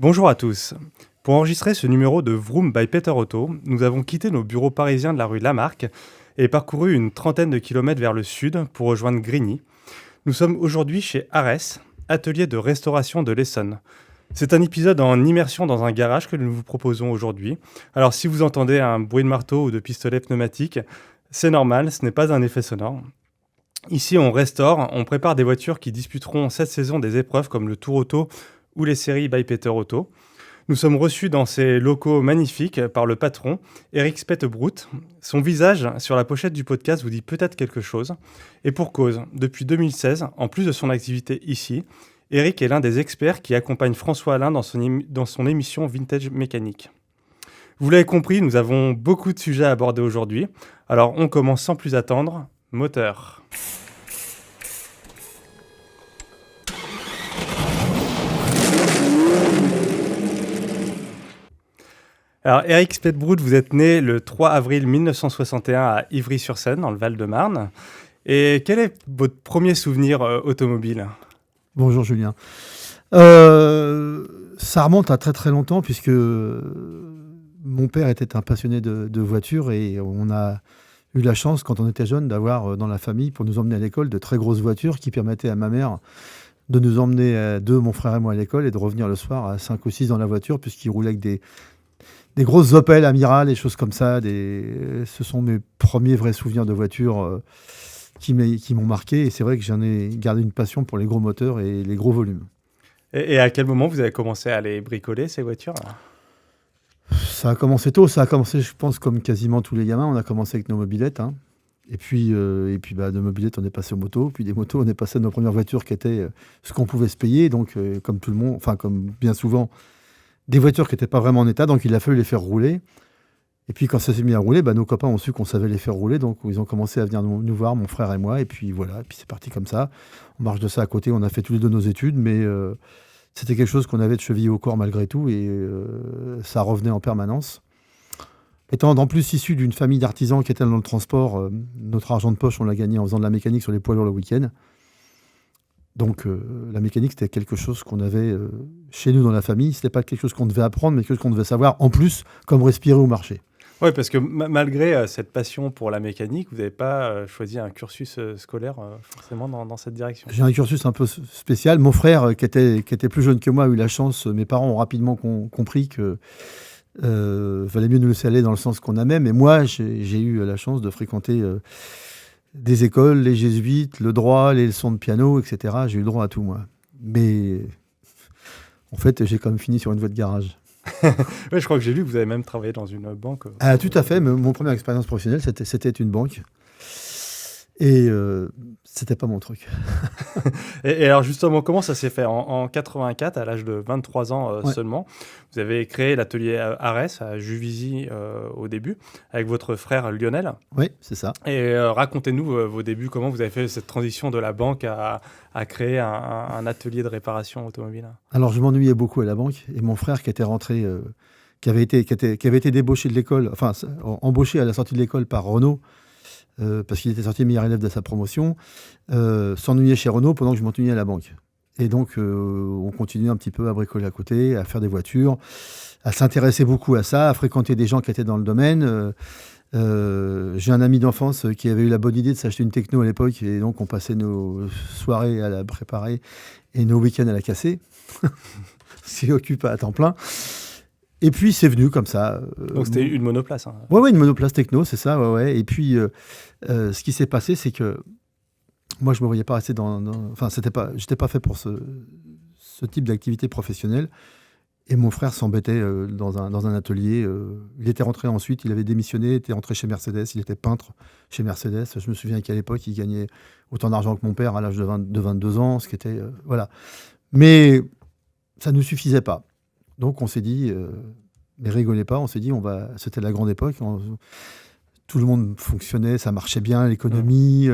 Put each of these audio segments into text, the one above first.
Bonjour à tous. Pour enregistrer ce numéro de Vroom by Peter Otto, nous avons quitté nos bureaux parisiens de la rue Lamarck et parcouru une trentaine de kilomètres vers le sud pour rejoindre Grigny. Nous sommes aujourd'hui chez Arès, atelier de restauration de l'Essonne. C'est un épisode en immersion dans un garage que nous vous proposons aujourd'hui. Alors si vous entendez un bruit de marteau ou de pistolet pneumatique, c'est normal, ce n'est pas un effet sonore. Ici, on restaure, on prépare des voitures qui disputeront cette saison des épreuves comme le Tour Auto ou les séries by Peter Otto. Nous sommes reçus dans ces locaux magnifiques par le patron, Eric Spetebroet. Son visage sur la pochette du podcast vous dit peut-être quelque chose. Et pour cause, depuis 2016, en plus de son activité ici, Eric est l'un des experts qui accompagne François Alain dans son émission Vintage Mécanique. Vous l'avez compris, nous avons beaucoup de sujets à aborder aujourd'hui. Alors on commence sans plus attendre. Moteur. Alors, Eric Spetebroet, vous êtes né le 3 avril 1961 à Ivry-sur-Seine, dans le Val-de-Marne. Et quel est votre premier souvenir automobile ? Bonjour Julien. Ça remonte à très très longtemps puisque mon père était un passionné de voitures et on a eu la chance quand on était jeune d'avoir dans la famille pour nous emmener à l'école de très grosses voitures qui permettaient à ma mère de nous emmener mon frère et moi à l'école et de revenir le soir à 5 ou 6 dans la voiture puisqu'il roulait avec des grosses Opel Amiral et choses comme ça. Ce sont mes premiers vrais souvenirs de voitures qui m'ont marqué. Et c'est vrai que j'en ai gardé une passion pour les gros moteurs et les gros volumes. Et à quel moment vous avez commencé à les bricoler, ces voitures ? Ça a commencé tôt. Ça a commencé, je pense, comme quasiment tous les gamins. On a commencé avec nos mobylettes. Et puis de mobylettes, on est passé aux motos. Puis des motos, on est passé à nos premières voitures qui étaient ce qu'on pouvait se payer. Donc, comme tout le monde, enfin, comme bien souvent, des voitures qui n'étaient pas vraiment en état, donc il a fallu les faire rouler. Et puis quand ça s'est mis à rouler, nos copains ont su qu'on savait les faire rouler, donc ils ont commencé à venir nous voir, mon frère et moi, et puis voilà, et puis c'est parti comme ça. En marge de ça à côté, on a fait tous les deux nos études, mais c'était quelque chose qu'on avait de chevillé au corps malgré tout, et ça revenait en permanence. Étant en plus issu d'une famille d'artisans qui étaient dans le transport, notre argent de poche, on l'a gagné en faisant de la mécanique sur les poids lourds le week-end. Donc la mécanique, c'était quelque chose qu'on avait chez nous dans la famille. Ce n'était pas quelque chose qu'on devait apprendre, mais quelque chose qu'on devait savoir en plus, comme respirer ou marcher. Oui, parce que malgré cette passion pour la mécanique, vous n'avez pas choisi un cursus scolaire forcément dans cette direction. J'ai un cursus un peu spécial. Mon frère, qui était plus jeune que moi, a eu la chance. Mes parents ont rapidement compris que valait mieux nous laisser aller dans le sens qu'on aimait. Mais moi, j'ai eu la chance de fréquenter des écoles, les jésuites, le droit, les leçons de piano, etc. J'ai eu le droit à tout, moi. Mais en fait, j'ai quand même fini sur une voie de garage. Oui, je crois que j'ai lu que vous avez même travaillé dans une banque. Tout à fait. Mais mon première expérience professionnelle, c'était une banque. Et c'était pas mon truc. et alors justement, comment ça s'est fait en 84, à l'âge de 23 ans seulement, vous avez créé l'atelier Arès à Juvisy au début, avec votre frère Lionel. Oui, c'est ça. Et racontez-nous vos débuts, comment vous avez fait cette transition de la banque à créer un atelier de réparation automobile. Alors je m'ennuyais beaucoup à la banque, et mon frère qui était rentré, qui avait été débauché de l'école, enfin embauché à la sortie de l'école par Renault, parce qu'il était sorti meilleur élève de sa promotion, s'ennuyait chez Renault pendant que je m'ennuyais à la banque. Et donc, on continuait un petit peu à bricoler à côté, à faire des voitures, à s'intéresser beaucoup à ça, à fréquenter des gens qui étaient dans le domaine. J'ai un ami d'enfance qui avait eu la bonne idée de s'acheter une techno à l'époque, et donc on passait nos soirées à la préparer et nos week-ends à la casser, ce qui occupe à temps plein. Et puis, c'est venu comme ça. Donc, c'était une monoplace. Ouais, une monoplace techno, c'est ça, ouais. Et puis, ce qui s'est passé, c'est que moi, je ne me voyais pas rester Enfin, j'étais pas fait pour ce type d'activité professionnelle. Et mon frère s'embêtait dans un atelier. Il était rentré ensuite, il avait démissionné, il était rentré chez Mercedes, il était peintre chez Mercedes. Je me souviens qu'à l'époque, il gagnait autant d'argent que mon père à l'âge de 22 ans, ce qui était... voilà. Mais ça ne nous suffisait pas. Donc on s'est dit, mais rigolez pas, on s'est dit, c'était la grande époque, tout le monde fonctionnait, ça marchait bien, l'économie,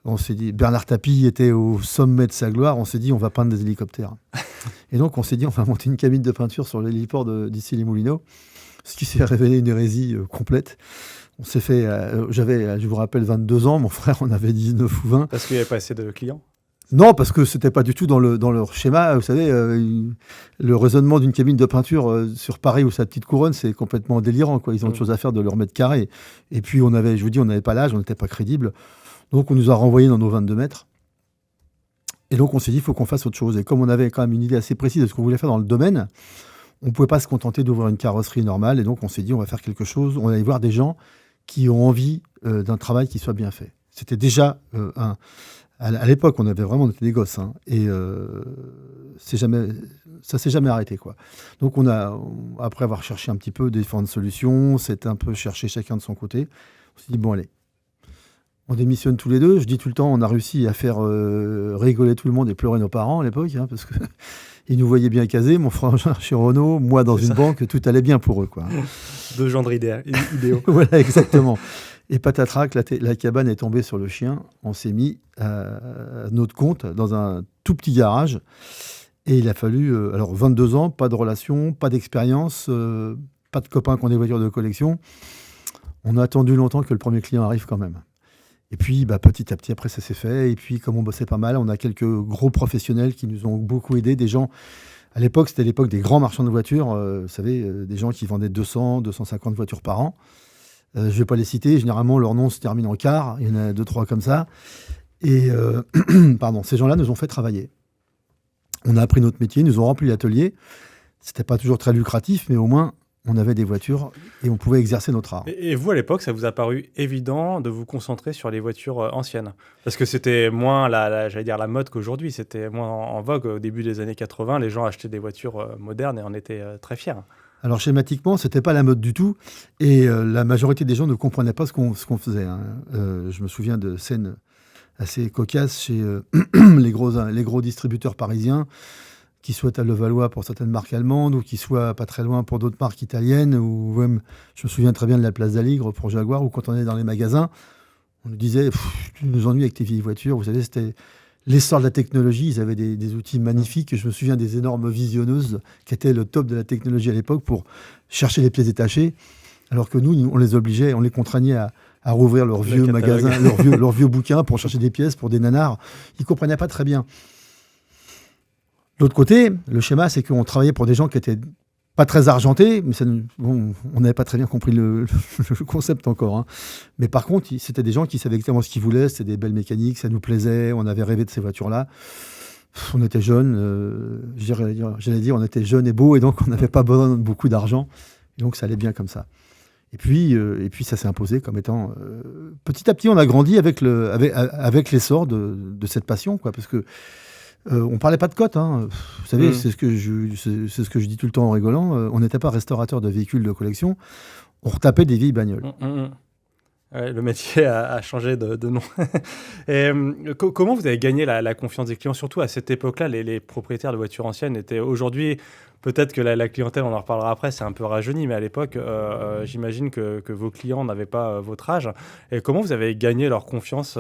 on s'est dit, Bernard Tapie était au sommet de sa gloire, on s'est dit, on va peindre des hélicoptères. Et donc on s'est dit, on va monter une cabine de peinture sur l'héliport d'Issy-les-Moulineaux, ce qui s'est révélé une hérésie complète. On s'est fait, j'avais, je vous rappelle, 22 ans, mon frère en avait 19 ou 20. Parce qu'il n'y avait pas assez de clients. Non, parce que c'était pas du tout dans leur schéma. Vous savez, le raisonnement d'une cabine de peinture sur Paris ou sa petite couronne, c'est complètement délirant, quoi. Ils ont autre chose à faire de leur mètre carré. Et puis, je vous dis, on n'avait pas l'âge, on n'était pas crédible. Donc, on nous a renvoyés dans nos 22 mètres. Et donc, on s'est dit, il faut qu'on fasse autre chose. Et comme on avait quand même une idée assez précise de ce qu'on voulait faire dans le domaine, on ne pouvait pas se contenter d'ouvrir une carrosserie normale. Et donc, on s'est dit, on va faire quelque chose. On va aller voir des gens qui ont envie d'un travail qui soit bien fait. C'était déjà à l'époque, on était des gosses, hein, et ça s'est jamais arrêté, quoi. Donc après avoir cherché un petit peu différentes solutions, c'est un peu cherché chacun de son côté. On s'est dit bon allez, on démissionne tous les deux. Je dis tout le temps, on a réussi à faire rigoler tout le monde et pleurer nos parents à l'époque, hein, parce que ils nous voyaient bien casés, mon frangin chez Renault, moi dans une banque, tout allait bien pour eux, quoi. Deux gendres idéaux. Voilà, exactement. Et patatrac, la cabane est tombée sur le chien. On s'est mis à notre compte dans un tout petit garage. Et il a fallu, 22 ans, pas de relation, pas d'expérience, pas de copains qui ont des voitures de collection. On a attendu longtemps que le premier client arrive quand même. Et puis, petit à petit, après, ça s'est fait. Et puis, comme on bossait pas mal, on a quelques gros professionnels qui nous ont beaucoup aidés. Des gens, à l'époque, c'était l'époque des grands marchands de voitures. Vous savez, des gens qui vendaient 200, 250 voitures par an. Je ne vais pas les citer, généralement leur nom se termine en car, il y en a 2-3 comme ça. Et ces gens-là nous ont fait travailler. On a appris notre métier, ils nous ont rempli l'atelier. C'était pas toujours très lucratif, mais au moins on avait des voitures et on pouvait exercer notre art. Et vous, à l'époque, ça vous a paru évident de vous concentrer sur les voitures anciennes? Parce que c'était moins j'allais dire la mode qu'aujourd'hui, c'était moins en vogue. Au début des années 80, les gens achetaient des voitures modernes et en étaient très fiers. Alors schématiquement, c'était pas la mode du tout, et la majorité des gens ne comprenaient pas ce qu'on faisait, hein. Je me souviens de scènes assez cocasses chez les gros distributeurs parisiens, qui soient à Levallois pour certaines marques allemandes, ou qui soient pas très loin pour d'autres marques italiennes, ou même, je me souviens très bien de la place d'Aligre pour Jaguar, où quand on est dans les magasins, on nous disait « Tu nous ennuies avec tes vieilles voitures ». Vous savez, c'était l'essor de la technologie. Ils avaient des outils magnifiques. Je me souviens des énormes visionneuses qui étaient le top de la technologie à l'époque pour chercher les pièces détachées. Alors que nous, on les obligeait, on les contraignait à rouvrir leurs vieux magasins, leurs vieux bouquins pour chercher des pièces pour des nanars. Ils ne comprenaient pas très bien. De l'autre côté, le schéma, c'est qu'on travaillait pour des gens qui étaient pas très argentés, mais on n'avait pas très bien compris le concept encore, hein. Mais par contre, c'était des gens qui savaient exactement ce qu'ils voulaient, c'était des belles mécaniques, ça nous plaisait, on avait rêvé de ces voitures-là. On était jeunes, j'allais dire, on était jeunes et beaux, et donc on n'avait pas besoin de beaucoup d'argent. Et donc ça allait bien comme ça. Et puis ça s'est imposé comme étant... petit à petit, on a grandi avec l'essor de cette passion, quoi, parce que on ne parlait pas de cote, hein. Vous savez, c'est ce que je dis tout le temps en rigolant. On n'était pas restaurateur de véhicules de collection, on retapait des vieilles bagnoles. Ouais, le métier a changé de nom. Et comment vous avez gagné la confiance des clients? Surtout à cette époque-là, les propriétaires de voitures anciennes étaient aujourd'hui... Peut-être que la clientèle, on en reparlera après, c'est un peu rajeuni, mais à l'époque, j'imagine que vos clients n'avaient pas votre âge. Et comment vous avez gagné leur confiance,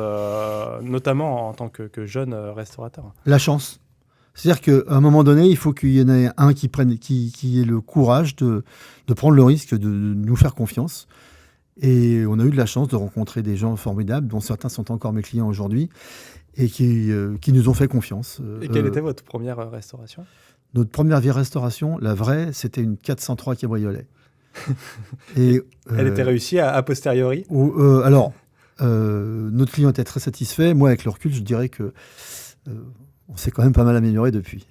notamment en tant que jeune restaurateur? La chance. C'est-à-dire qu'à un moment donné, il faut qu'il y en ait un qui ait le courage de prendre le risque de nous faire confiance. Et on a eu de la chance de rencontrer des gens formidables, dont certains sont encore mes clients aujourd'hui, et qui nous ont fait confiance. Et quelle était votre première restauration? Notre première vieille restauration, la vraie, c'était une 403 cabriolet. Et, elle était réussie a posteriori? Notre client était très satisfait. Moi, avec le recul, je dirais que on s'est quand même pas mal amélioré depuis.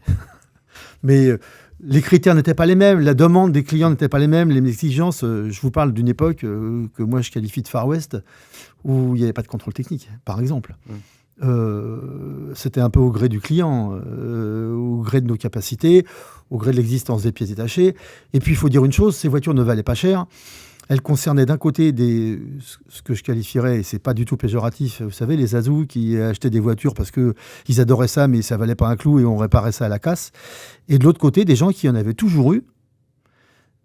Mais les critères n'étaient pas les mêmes, la demande des clients n'était pas les mêmes, les exigences. Je vous parle d'une époque que moi je qualifie de Far West, où il n'y avait pas de contrôle technique, par exemple. C'était un peu au gré du client, au gré de nos capacités, au gré de l'existence des pièces détachées. Et puis il faut dire une chose, ces voitures ne valaient pas cher. Elles concernaient d'un côté ce que je qualifierais, et c'est pas du tout péjoratif, vous savez, les azous qui achetaient des voitures parce qu'ils adoraient ça, mais ça valait pas un clou et on réparait ça à la casse. Et de l'autre côté, des gens qui en avaient toujours eu,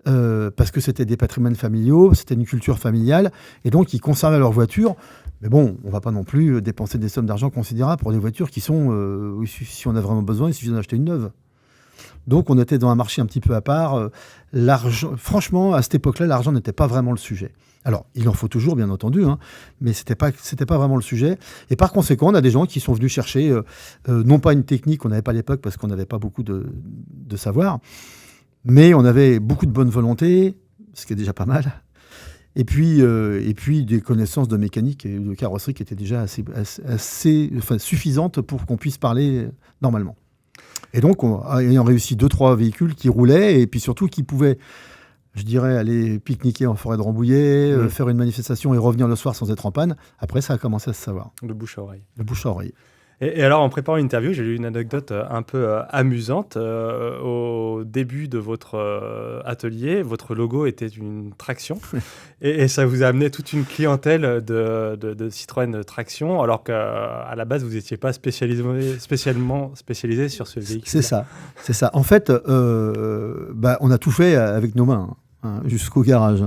parce que c'était des patrimoines familiaux, c'était une culture familiale, et donc ils conservaient leurs voitures. Mais bon, on ne va pas non plus dépenser des sommes d'argent considérables pour des voitures qui sont, si on a vraiment besoin, il suffit d'en acheter une neuve. Donc, on était dans un marché un petit peu à part. Franchement, à cette époque-là, l'argent n'était pas vraiment le sujet. Alors, il en faut toujours, bien entendu, hein, mais c'était pas vraiment le sujet. Et par conséquent, on a des gens qui sont venus chercher, non pas une technique qu'on n'avait pas à l'époque parce qu'on n'avait pas beaucoup de savoir, mais on avait beaucoup de bonne volonté, ce qui est déjà pas mal. Et puis des connaissances de mécanique et de carrosserie qui étaient déjà suffisantes pour qu'on puisse parler normalement. Et donc, ayant réussi 2-3 véhicules qui roulaient et puis surtout qui pouvaient, je dirais, aller pique-niquer en forêt de Rambouillet, faire une manifestation et revenir le soir sans être en panne, après, ça a commencé à se savoir. De bouche à oreille. De bouche à oreille. Et alors, en préparant l'interview, j'ai lu une anecdote un peu amusante. Au début de votre atelier, votre logo était une traction. et ça vous a amené toute une clientèle de Citroën traction, alors qu'à la base, vous n'étiez pas spécialement spécialisé sur ce véhicule. C'est ça. En fait, on a tout fait avec nos mains. Jusqu'au garage.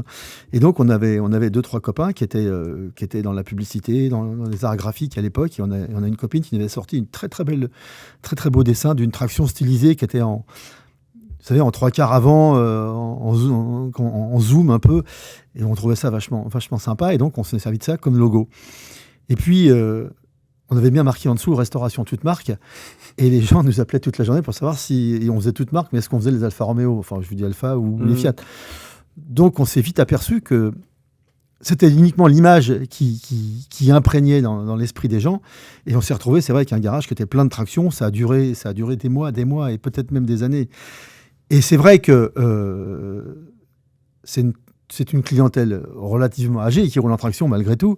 Et donc, on avait 2-3 copains qui étaient dans la publicité, dans les arts graphiques à l'époque. Et on a une copine qui nous avait sorti une très très beau dessin d'une traction stylisée qui était en 3/4 avant, en zoom un peu. Et on trouvait ça vachement sympa. Et donc, on s'est servi de ça comme logo. Et puis, on avait bien marqué en dessous restauration toute marque. Et les gens nous appelaient toute la journée pour savoir si on faisait toute marque, mais est-ce qu'on faisait les Alfa Romeo, enfin je vous dis Alfa ou les Fiat. Donc on s'est vite aperçu que c'était uniquement l'image qui imprégnait dans l'esprit des gens. Et on s'est retrouvé, c'est vrai, avec un garage qui était plein de traction. Ça a duré des mois et peut-être même des années. Et c'est vrai que c'est une clientèle relativement âgée qui roule en traction malgré tout.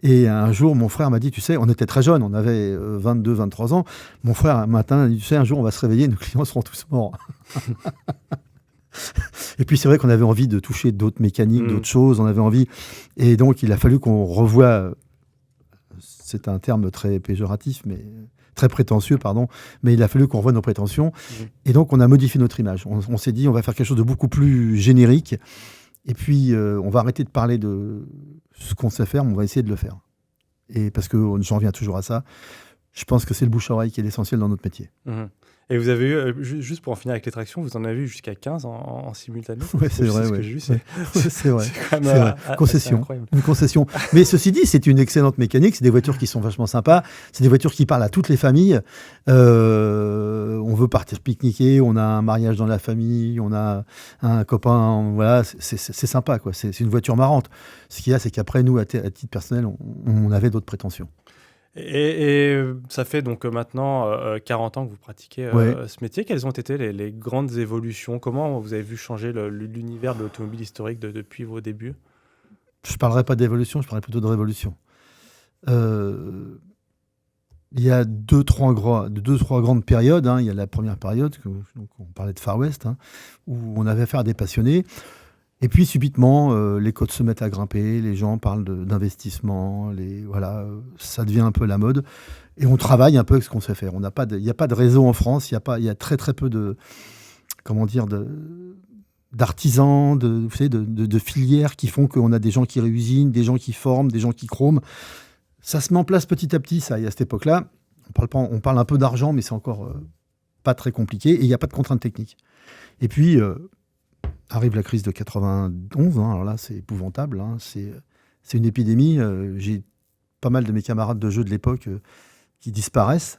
Et un jour, mon frère m'a dit, tu sais, on était très jeunes, on avait 22, 23 ans. Mon frère, un matin, a dit, tu sais, un jour, on va se réveiller, nos clients seront tous morts. Et puis, c'est vrai qu'on avait envie de toucher d'autres mécaniques, d'autres choses. On avait envie. Et donc, il a fallu qu'on revoie. C'est un terme très péjoratif, mais très prétentieux, pardon. Mais il a fallu qu'on revoie nos prétentions. Et donc, on a modifié notre image. On s'est dit, on va faire quelque chose de beaucoup plus générique. Et puis, on va arrêter de parler de ce qu'on sait faire, mais on va essayer de le faire. Et parce que j'en reviens toujours à ça, je pense que c'est le bouche-à-oreille qui est l'essentiel dans notre métier. Et vous avez eu, juste pour en finir avec les tractions, vous en avez eu jusqu'à 15 en simultané. Oui, c'est vrai. Ce que j'ai vu, c'est vrai. C'est quand même Une concession. Mais ceci dit, c'est une excellente mécanique. C'est des voitures qui sont vachement sympas. C'est des voitures qui parlent à toutes les familles. On veut partir pique-niquer. On a un mariage dans la famille. On a un copain. Voilà, c'est sympa, quoi. C'est une voiture marrante. Ce qu'il y a, c'est qu'après, nous, à titre personnel, on avait d'autres prétentions. Et ça fait donc maintenant 40 ans que vous pratiquez ce métier. Quelles ont été les grandes évolutions? Comment vous avez vu changer l'univers de l'automobile historique depuis vos débuts? Je ne parlerai pas d'évolution, je parlerai plutôt de révolution. Il y a deux, trois grandes périodes. Il y a la première période, donc on parlait de Far West, où on avait affaire à des passionnés. Et puis subitement, les cotes se mettent à grimper, les gens parlent d'investissement, ça devient un peu la mode. Et on travaille un peu avec ce qu'on sait faire. Il n'y a pas de réseau en France, il y a très très peu d'artisans, de filières qui font qu'on a des gens qui réusinent, des gens qui forment, des gens qui chrôment. Ça se met en place petit à petit, ça. Et à cette époque-là, on parle un peu d'argent, mais c'est encore pas très compliqué. Et il n'y a pas de contraintes techniques. Et puis... arrive la crise de 91, alors là c'est épouvantable, c'est une épidémie. J'ai pas mal de mes camarades de jeu de l'époque qui disparaissent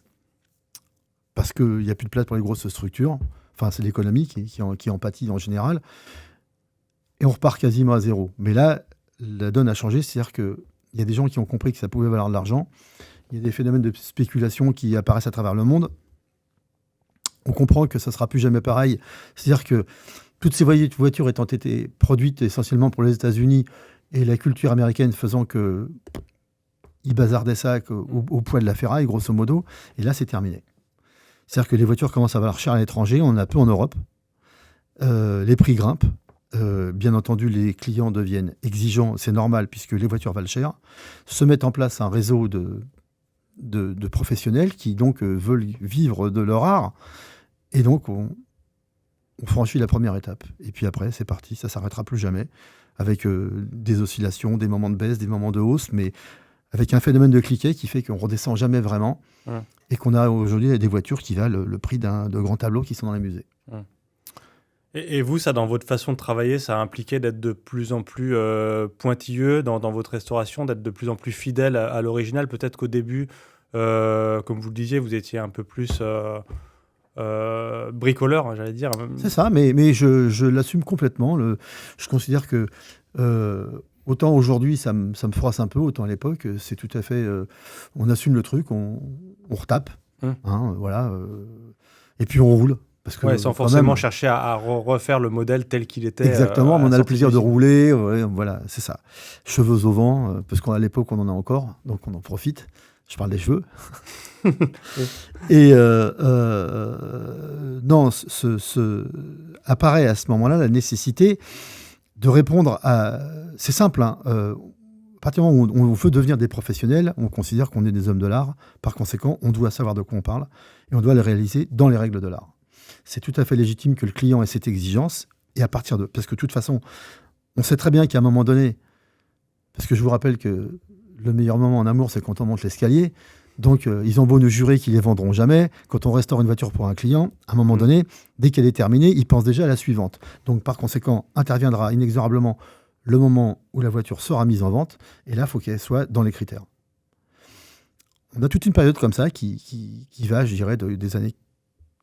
parce qu'il n'y a plus de place pour les grosses structures. Enfin, c'est l'économie qui en pâtit en général. Et on repart quasiment à zéro. Mais là, la donne a changé, c'est-à-dire qu'il y a des gens qui ont compris que ça pouvait valoir de l'argent. Il y a des phénomènes de spéculation qui apparaissent à travers le monde. On comprend que ça ne sera plus jamais pareil. C'est-à-dire que toutes ces voitures étant été produites essentiellement pour les États-Unis et la culture américaine faisant qu'ils bazardaient ça au poids de la ferraille, grosso modo, et là, c'est terminé. C'est-à-dire que les voitures commencent à valoir cher à l'étranger, on en a peu en Europe, les prix grimpent, bien entendu, les clients deviennent exigeants, c'est normal, puisque les voitures valent cher, se met en place un réseau de professionnels qui donc veulent vivre de leur art, et donc on franchit la première étape. Et puis après, c'est parti, ça ne s'arrêtera plus jamais, avec des oscillations, des moments de baisse, des moments de hausse, mais avec un phénomène de cliquet qui fait qu'on ne redescend jamais vraiment, Hum, et qu'on a aujourd'hui des voitures qui valent le prix de grands tableaux qui sont dans les musées. hum. Et vous, ça, dans votre façon de travailler, ça a impliqué d'être de plus en plus pointilleux dans votre restauration, d'être de plus en plus fidèle à l'original. Peut-être qu'au début, comme vous le disiez, vous étiez un peu plus bricoleur, hein, j'allais dire. C'est ça, mais je l'assume complètement. Je considère que autant aujourd'hui ça me froisse un peu, autant à l'époque c'est tout à fait. On assume le truc, on retape, Hum. hein, voilà, et puis on roule. Parce que Ouais, sans quand forcément même, chercher à refaire le modèle tel qu'il était exactement, mais à on la a le sortie plaisir de d'usine. rouler, ouais, voilà, c'est ça. Cheveux au vent, parce qu'à l'époque on en a encore, donc on en profite. Je parle des cheveux. Et non, apparaît à ce moment-là la nécessité de répondre à... C'est simple, hein, à partir du moment où on veut devenir des professionnels, on considère qu'on est des hommes de l'art. Par conséquent, on doit savoir de quoi on parle et on doit le réaliser dans les règles de l'art. C'est tout à fait légitime que le client ait cette exigence. Et à partir de... Parce que de toute façon, on sait très bien qu'à un moment donné, parce que je vous rappelle que le meilleur moment en amour, c'est quand on monte l'escalier. Donc, ils ont beau nous jurer qu'ils les vendront jamais. Quand on restaure une voiture pour un client, à un moment donné, dès qu'elle est terminée, ils pensent déjà à la suivante. Donc, par conséquent, interviendra inexorablement le moment où la voiture sera mise en vente. Et là, il faut qu'elle soit dans les critères. On a toute une période comme ça qui va, je dirais, des années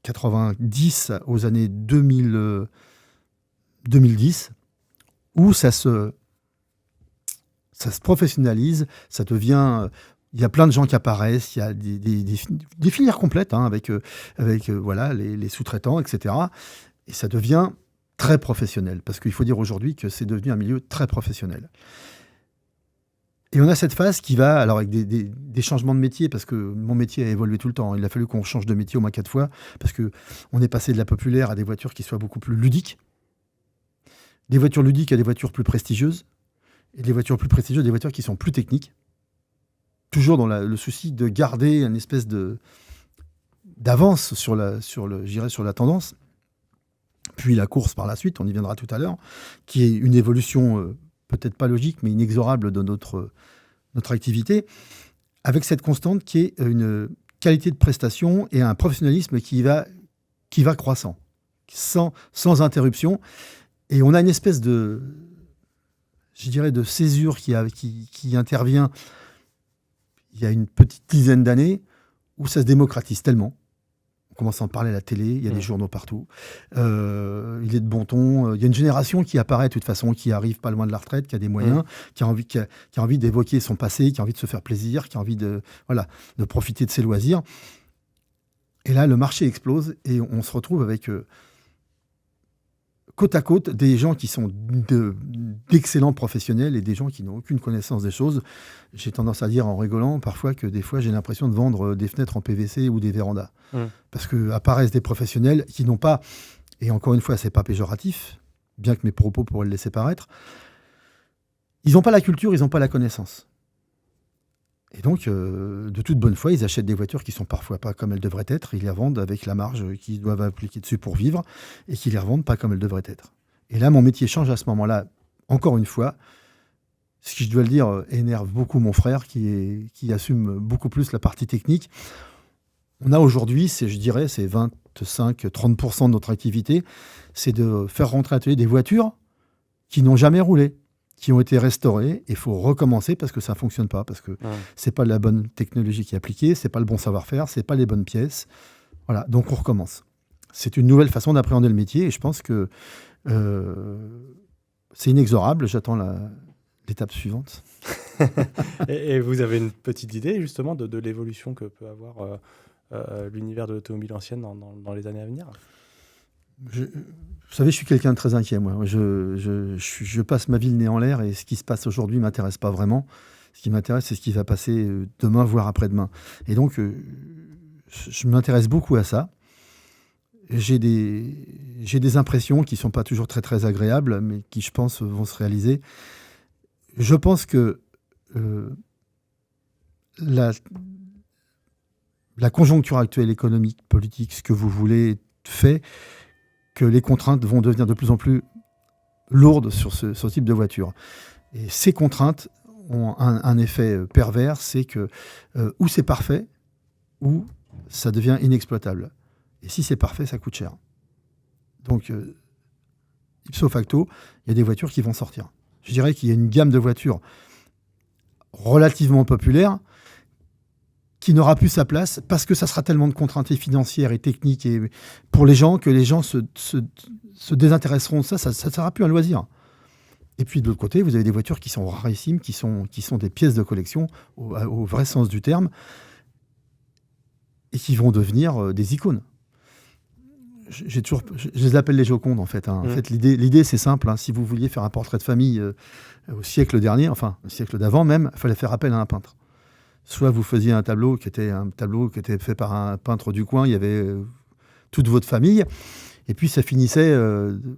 90 aux années 2010, où ça se professionnalise, ça devient... Il y a plein de gens qui apparaissent, il y a des filières complètes, hein, avec voilà, les sous-traitants, etc. Et ça devient très professionnel, parce qu'il faut dire aujourd'hui que c'est devenu un milieu très professionnel. Et on a cette phase qui va, alors avec des changements de métier, parce que mon métier a évolué tout le temps. Il a fallu qu'on change de métier au moins 4 fois, parce qu'on est passé de la populaire à des voitures qui soient beaucoup plus ludiques, des voitures ludiques à des voitures plus prestigieuses, et des voitures plus prestigieuses, des voitures qui sont plus techniques, toujours dans le souci de garder une espèce d'avance sur la tendance. Puis la course par la suite, on y viendra tout à l'heure, qui est une évolution peut-être pas logique, mais inexorable de notre activité, avec cette constante qui est une qualité de prestation et un professionnalisme qui va croissant, sans interruption. Et on a une espèce de césure qui intervient il y a une petite dizaine d'années, où ça se démocratise tellement. On commence à en parler à la télé, il y a des journaux partout. Il est de bon ton. Il y a une génération qui apparaît, de toute façon, qui arrive pas loin de la retraite, qui a des moyens, qui a envie d'évoquer son passé, qui a envie de se faire plaisir, qui a envie de profiter de ses loisirs. Et là, le marché explose et on se retrouve avec... côte à côte, des gens qui sont d'excellents professionnels et des gens qui n'ont aucune connaissance des choses. J'ai tendance à dire en rigolant parfois que des fois j'ai l'impression de vendre des fenêtres en PVC ou des vérandas. Parce qu'apparaissent des professionnels qui n'ont pas, et encore une fois c'est pas péjoratif, bien que mes propos pourraient le laisser paraître, ils n'ont pas la culture, ils n'ont pas la connaissance. Et donc, de toute bonne foi, ils achètent des voitures qui sont parfois pas comme elles devraient être. Ils les revendent avec la marge qu'ils doivent appliquer dessus pour vivre et qu'ils les revendent pas comme elles devraient être. Et là, mon métier change à ce moment-là. Encore une fois, ce qui, je dois le dire, énerve beaucoup mon frère qui assume beaucoup plus la partie technique. On a aujourd'hui, c'est 25-30% de notre activité, c'est de faire rentrer à l'atelier des voitures qui n'ont jamais roulé, qui ont été restaurés, et il faut recommencer parce que ça ne fonctionne pas, parce que c'est pas la bonne technologie qui est appliquée, c'est pas le bon savoir-faire, c'est pas les bonnes pièces. Voilà, donc on recommence. C'est une nouvelle façon d'appréhender le métier, et je pense que c'est inexorable. J'attends l'étape suivante. Et vous avez une petite idée justement de l'évolution que peut avoir l'univers de l'automobile ancienne dans les années à venir ? Vous savez, je suis quelqu'un de très inquiet, moi. Je passe ma vie le nez en l'air et ce qui se passe aujourd'hui ne m'intéresse pas vraiment. Ce qui m'intéresse, c'est ce qui va passer demain, voire après-demain. Et donc, je m'intéresse beaucoup à ça. J'ai des impressions qui ne sont pas toujours très, très agréables, mais qui, je pense, vont se réaliser. Je pense que la conjoncture actuelle économique, politique, ce que vous voulez, fait que les contraintes vont devenir de plus en plus lourdes sur ce type de voiture. Et ces contraintes, ont un effet pervers, c'est que ou c'est parfait, ou ça devient inexploitable. Et si c'est parfait, ça coûte cher. Donc, ipso facto, il y a des voitures qui vont sortir. Je dirais qu'il y a une gamme de voitures relativement populaire qui n'aura plus sa place parce que ça sera tellement de contraintes financières et techniques et pour les gens que les gens se désintéresseront de ça. Ça ne sera plus un loisir. Et puis de l'autre côté, vous avez des voitures qui sont rarissimes, qui sont des pièces de collection au vrai sens du terme et qui vont devenir des icônes. Je les appelle les Jocondes en fait. En fait, l'idée c'est simple. Si vous vouliez faire un portrait de famille au siècle dernier, enfin au siècle d'avant même, il fallait faire appel à un peintre. Soit vous faisiez un tableau qui était fait par un peintre du coin, il y avait toute votre famille, et puis ça finissait,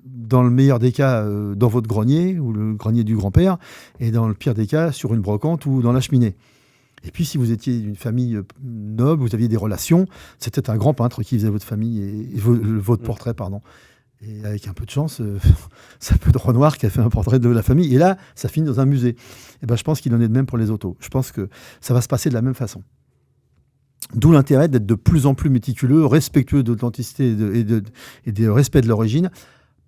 dans le meilleur des cas, dans votre grenier, ou le grenier du grand-père, et dans le pire des cas, sur une brocante ou dans la cheminée. Et puis si vous étiez d'une famille noble, vous aviez des relations, c'était un grand peintre qui faisait votre famille, et votre portrait, pardon. Et avec un peu de chance, ça peut être Renoir qui a fait un portrait de la famille. Et là, ça finit dans un musée. Et ben, je pense qu'il en est de même pour les autos. Je pense que ça va se passer de la même façon. D'où l'intérêt d'être de plus en plus méticuleux, respectueux de l'authenticité et de respect de l'origine,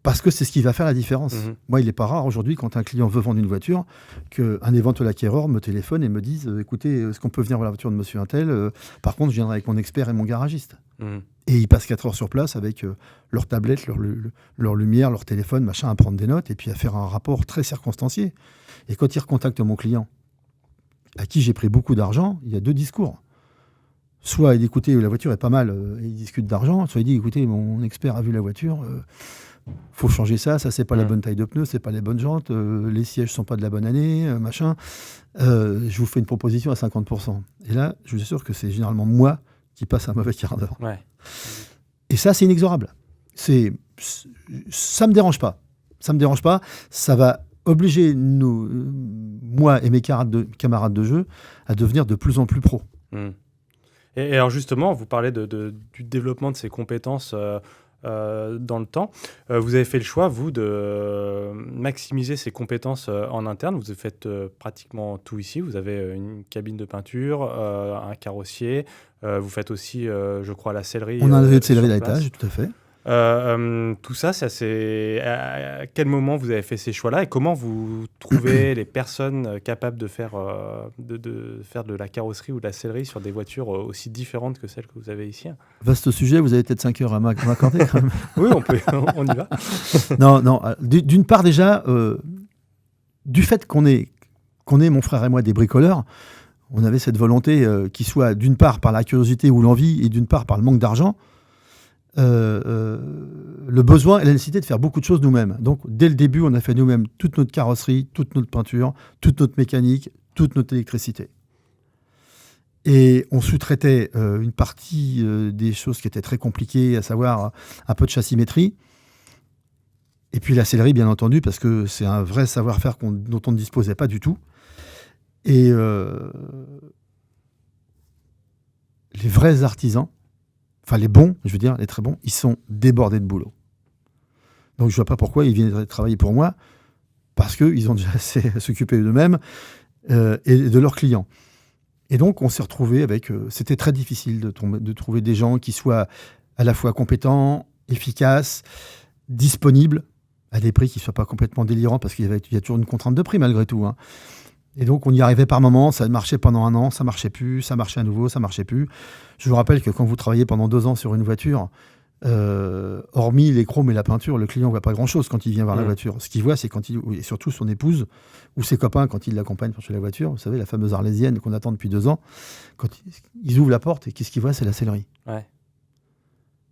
parce que c'est ce qui va faire la différence. Moi, il n'est pas rare aujourd'hui, quand un client veut vendre une voiture, qu'un éventuel acquéreur me téléphone et me dise « Écoutez, est-ce qu'on peut venir voir la voiture de monsieur Untel ? Par contre, je viendrai avec mon expert et mon garagiste. » Et ils passent 4 heures sur place avec leur tablette, leur lumière, leur téléphone, machin, à prendre des notes et puis à faire un rapport très circonstancié. Et quand ils recontactent mon client, à qui j'ai pris beaucoup d'argent, il y a 2 discours. Soit il dit, écoutez, la voiture est pas mal, et il discute d'argent. Soit il dit, écoutez, mon expert a vu la voiture, faut changer ça c'est pas la bonne taille de pneus, c'est pas les bonnes jantes, les sièges sont pas de la bonne année, machin. Je vous fais une proposition à 50%. Et là, je vous assure que c'est généralement moi qui passe un mauvais quart d'heure. Ouais. Et ça, c'est inexorable. Ça me dérange pas. Ça me dérange pas. Ça va obliger moi et mes camarades de jeu à devenir de plus en plus pros. Et alors justement, vous parlez du développement de ces compétences dans le temps. Vous avez fait le choix, vous, de maximiser ces compétences en interne. Vous faites pratiquement tout ici. Vous avez une cabine de peinture, un carrossier. Vous faites aussi, je crois, la sellerie. On a un de sellerie à l'étage, tout à fait. Tout ça, c'est à quel moment vous avez fait ces choix-là et comment vous trouvez les personnes capables de faire de la carrosserie ou de la sellerie sur des voitures aussi différentes que celles que vous avez ici? Vaste sujet, vous avez peut-être 5 heures à m'accorder quand même. Oui, on y va. Non, d'une part déjà, du fait qu'on est, mon frère et moi, des bricoleurs, on avait cette volonté qui soit d'une part par la curiosité ou l'envie et d'une part par le manque d'argent, le besoin et la nécessité de faire beaucoup de choses nous-mêmes. Donc, dès le début, on a fait nous-mêmes toute notre carrosserie, toute notre peinture, toute notre mécanique, toute notre électricité. Et on sous-traitait une partie des choses qui étaient très compliquées, à savoir un peu de chassimétrie. Et puis la sellerie, bien entendu, parce que c'est un vrai savoir-faire dont on ne disposait pas du tout. Et les vrais artisans, enfin les bons, je veux dire, les très bons, ils sont débordés de boulot. Donc je ne vois pas pourquoi ils viennent travailler pour moi, parce qu'ils ont déjà assez à s'occuper d'eux-mêmes et de leurs clients. Et donc on s'est retrouvés avec... c'était très difficile de trouver des gens qui soient à la fois compétents, efficaces, disponibles, à des prix qui ne soient pas complètement délirants, parce qu'il y a toujours une contrainte de prix malgré tout, hein. Et donc, on y arrivait par moments, ça marchait pendant 1 an, ça marchait plus, ça marchait à nouveau, ça marchait plus. Je vous rappelle que quand vous travaillez pendant 2 ans sur une voiture, hormis les chromes et la peinture, le client ne voit pas grand-chose quand il vient voir la voiture. Ce qu'il voit, c'est et surtout son épouse ou ses copains quand ils l'accompagnent pour chez la voiture, vous savez, la fameuse arlésienne qu'on attend depuis 2 ans, quand ils ouvrent la porte, et qu'est-ce qu'ils voient? C'est la sellerie. Ouais.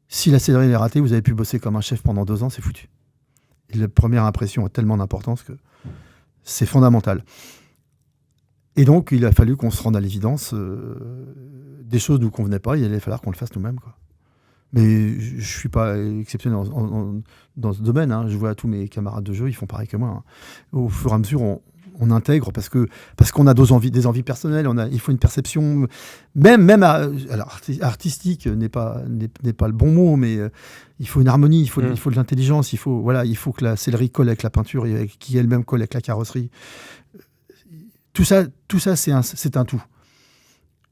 Si la sellerie est ratée, vous avez pu bosser comme un chef pendant 2 ans, c'est foutu. Et la première impression a tellement d'importance que c'est fondamental. Et donc, il a fallu qu'on se rende à l'évidence. Des choses ne nous convenaient pas, il allait falloir qu'on le fasse nous-mêmes, quoi. Mais je ne suis pas exceptionnel dans ce domaine, hein. Je vois tous mes camarades de jeu, ils font pareil que moi, hein. Au fur et à mesure, on intègre parce qu'on a des envies personnelles, il faut une perception, même alors, artistique n'est pas le bon mot, mais il faut une harmonie, il faut de l'intelligence, il faut que la sellerie colle avec la peinture et qui elle-même colle avec la carrosserie. tout ça c'est un tout.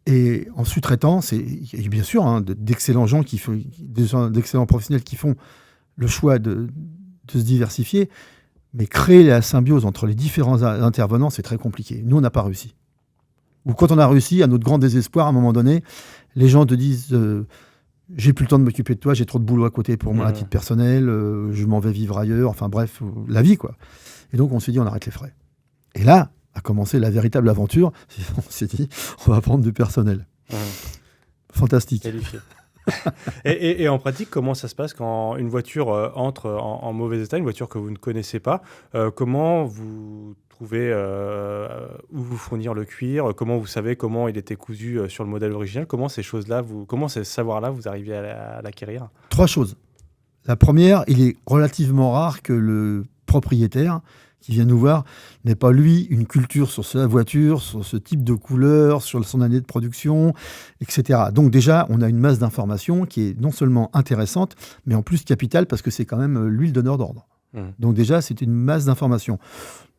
Et en sous-traitant, il y a bien sûr d'excellents gens d'excellents professionnels qui font le choix de se diversifier, mais créer la symbiose entre les différents intervenants, c'est très compliqué. Nous, on n'a pas réussi. Ou quand on a réussi, à notre grand désespoir, à un moment donné, les gens te disent j'ai plus le temps de m'occuper de toi, j'ai trop de boulot à côté pour moi à titre personnel, je m'en vais vivre ailleurs, enfin bref, la vie quoi. Et donc on s'est dit on arrête les frais. Et là a commencé la véritable aventure. On s'est dit on va prendre du personnel. Fantastique. Qualifié. Et en pratique, comment ça se passe quand une voiture entre en mauvais état, une voiture que vous ne connaissez pas, comment vous trouvez où vous fournir le cuir, comment vous savez comment il était cousu sur le modèle original, comment ces choses-là, comment ce savoir-là, vous arrivez à l'acquérir? 3 choses. La première, il est relativement rare que le propriétaire qui vient nous voir n'ait pas, lui, une culture sur sa voiture, sur ce type de couleur, sur son année de production, etc. Donc déjà, on a une masse d'informations qui est non seulement intéressante, mais en plus capitale, parce que c'est quand même l'huile d'honneur d'ordre. Donc déjà, c'est une masse d'informations.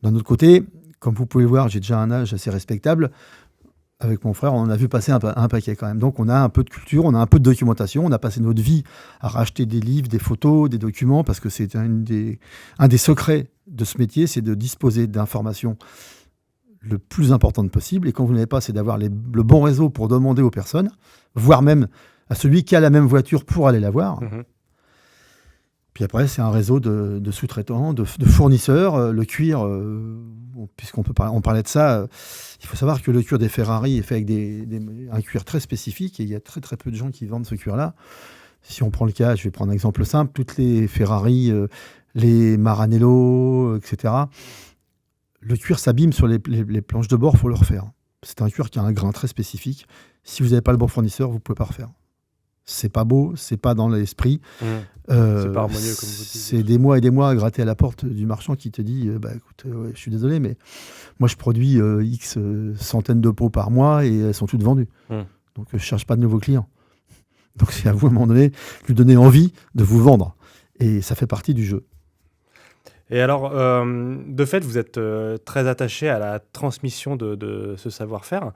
D'un autre côté, comme vous pouvez le voir, j'ai déjà un âge assez respectable. Avec mon frère, on en a vu passer un paquet quand même. Donc on a un peu de culture, on a un peu de documentation. On a passé notre vie à racheter des livres, des photos, des documents, parce que c'est un des secrets de ce métier, c'est de disposer d'informations le plus importantes possible. Et quand vous n'avez pas, c'est d'avoir le bon réseau pour demander aux personnes, voire même à celui qui a la même voiture pour aller la voir. Puis après, c'est un réseau de sous-traitants, de fournisseurs. Le cuir, puisqu'on parlait de ça, il faut savoir que le cuir des Ferrari est fait avec un cuir très spécifique et il y a très très peu de gens qui vendent ce cuir-là. Si on prend le cas, je vais prendre un exemple simple, toutes les Ferrari, les Maranello, etc., le cuir s'abîme sur les planches de bord, il faut le refaire. C'est un cuir qui a un grain très spécifique. Si vous n'avez pas le bon fournisseur, vous ne pouvez pas refaire. C'est pas beau, c'est pas dans l'esprit. C'est pas harmonieux, comme vous dites. C'est des mois et des mois à gratter à la porte du marchand qui te dit écoute, je suis désolé, mais moi je produis X centaines de pots par mois et elles sont toutes vendues. Donc je cherche pas de nouveaux clients. Donc c'est à vous à un moment donné de lui donner envie de vous vendre. Et ça fait partie du jeu. Et alors, de fait, vous êtes très attaché à la transmission de ce savoir-faire.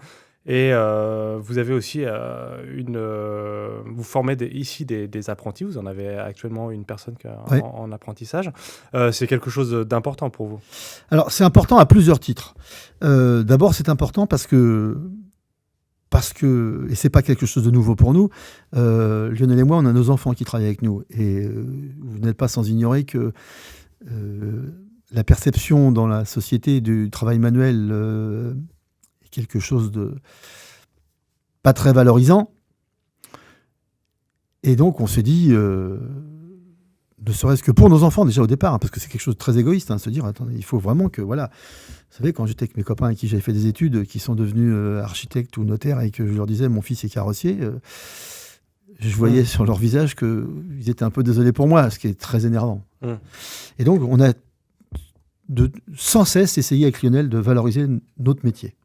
Et vous avez aussi vous formez ici des apprentis. Vous en avez actuellement une personne qui est en apprentissage. C'est quelque chose d'important pour vous? Alors, c'est important à plusieurs titres. D'abord, c'est important parce que, et c'est pas quelque chose de nouveau pour nous, Lionel et moi, on a nos enfants qui travaillent avec nous. Et vous n'êtes pas sans ignorer que la perception dans la société du travail manuel est quelque chose de pas très valorisant. Et donc, on s'est dit, ne serait-ce que pour nos enfants, déjà au départ, parce que c'est quelque chose de très égoïste, se dire, attendez, il faut vraiment que, voilà. Vous savez, quand j'étais avec mes copains avec qui j'avais fait des études, qui sont devenus architectes ou notaires, et que je leur disais, mon fils est carrossier, je voyais sur leur visage qu'ils étaient un peu désolés pour moi, ce qui est très énervant. Et donc, on a sans cesse essayé avec Lionel de valoriser notre métier.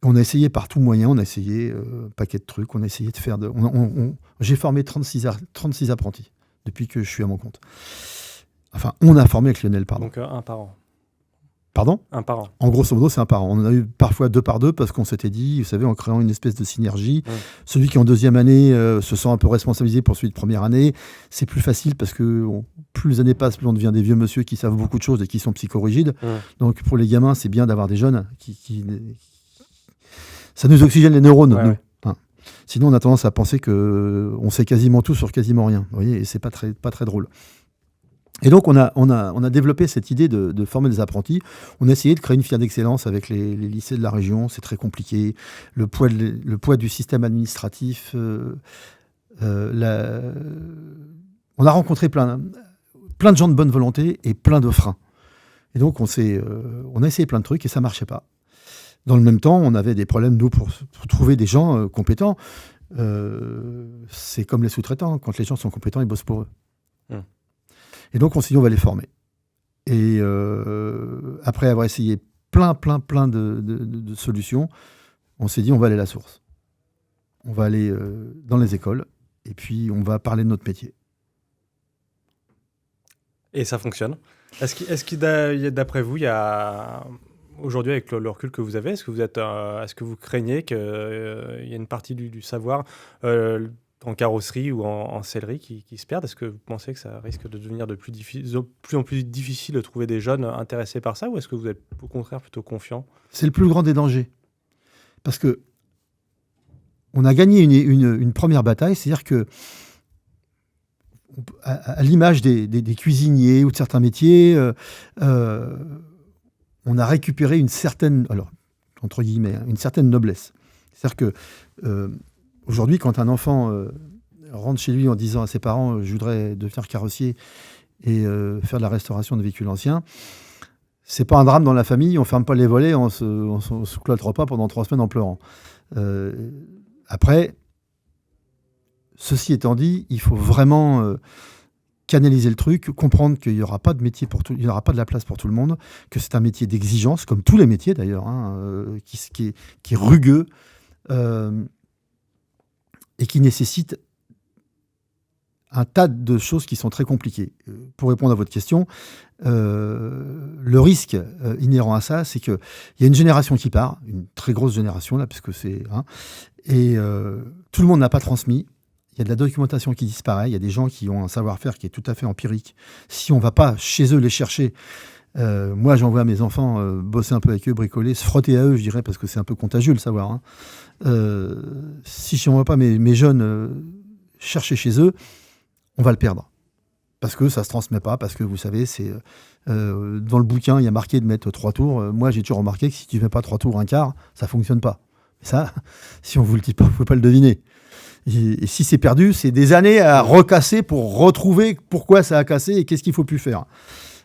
On a essayé par tout moyen, on a essayé un paquet de trucs, on a essayé de faire j'ai formé 36 apprentis depuis que je suis à mon compte. Enfin, on a formé avec Lionel, pardon. Donc un par an. Pardon ? Un par an. En grosso modo, c'est un par an. On en a eu parfois 2 par 2 parce qu'on s'était dit, vous savez, en créant une espèce de synergie, celui qui est en deuxième année se sent un peu responsabilisé pour celui de première année. C'est plus facile parce que plus les années passent, plus on devient des vieux monsieur qui savent beaucoup de choses et qui sont psychorigides. Donc pour les gamins, c'est bien d'avoir des jeunes qui ça nous oxygène les neurones. Sinon, on a tendance à penser qu'on sait quasiment tout sur quasiment rien. Vous voyez, et c'est pas très drôle. Et donc, on a développé cette idée de former des apprentis. On a essayé de créer une filière d'excellence avec les lycées de la région. C'est très compliqué. Le poids du système administratif. On a rencontré plein de gens de bonne volonté et plein de freins. Et donc, on a essayé plein de trucs et ça marchait pas. Dans le même temps, on avait des problèmes, nous, pour trouver des gens compétents. C'est comme les sous-traitants. Quand les gens sont compétents, ils bossent pour eux. Et donc, on s'est dit, on va les former. Et après avoir essayé plein de solutions, on s'est dit, on va aller à la source. On va aller dans les écoles et puis on va parler de notre métier. Et ça fonctionne. Est-ce que d'après vous, il y a aujourd'hui, avec le recul que vous avez, est-ce que vous craignez qu'il y ait une partie du savoir euh, en carrosserie ou en sellerie qui se perde? Est-ce que vous pensez que ça risque de devenir de plus en plus difficile de trouver des jeunes intéressés par ça, ou est-ce que vous êtes au contraire plutôt confiant? C'est le plus grand des dangers. Parce que on a gagné une première bataille, c'est-à-dire que à l'image des cuisiniers ou de certains métiers, on a récupéré une certaine, alors entre guillemets, une certaine noblesse. C'est-à-dire que aujourd'hui, quand un enfant rentre chez lui en disant à ses parents je voudrais devenir carrossier et faire de la restauration de véhicules anciens, c'est pas un drame dans la famille, on ferme pas les volets, on se cloître pas pendant 3 semaines en pleurant. Après, ceci étant dit, il faut vraiment canaliser le truc, comprendre qu'il n'y aura pas de métier pour tout, il n'y aura pas de la place pour tout le monde, que c'est un métier d'exigence, comme tous les métiers d'ailleurs, qui est rugueux et qui nécessite un tas de choses qui sont très compliquées. Pour répondre à votre question, le risque inhérent à ça, c'est qu'il y a une génération qui part, une très grosse génération là, puisque c'est et tout le monde n'a pas transmis. Il y a de la documentation qui disparaît. Il y a des gens qui ont un savoir-faire qui est tout à fait empirique. Si on ne va pas chez eux les chercher, moi j'envoie mes enfants bosser un peu avec eux, bricoler, se frotter à eux, je dirais, parce que c'est un peu contagieux le savoir. Si je n'envoie pas mes jeunes chercher chez eux, on va le perdre. Parce que ça ne se transmet pas, parce que vous savez, c'est dans le bouquin, il y a marqué de mettre 3 tours. Moi, j'ai toujours remarqué que si tu ne mets pas 3 tours, un quart, ça ne fonctionne pas. Et ça, si on ne vous le dit pas, vous ne pouvez pas le deviner. Et si c'est perdu, c'est des années à recasser pour retrouver pourquoi ça a cassé et qu'est-ce qu'il ne faut plus faire.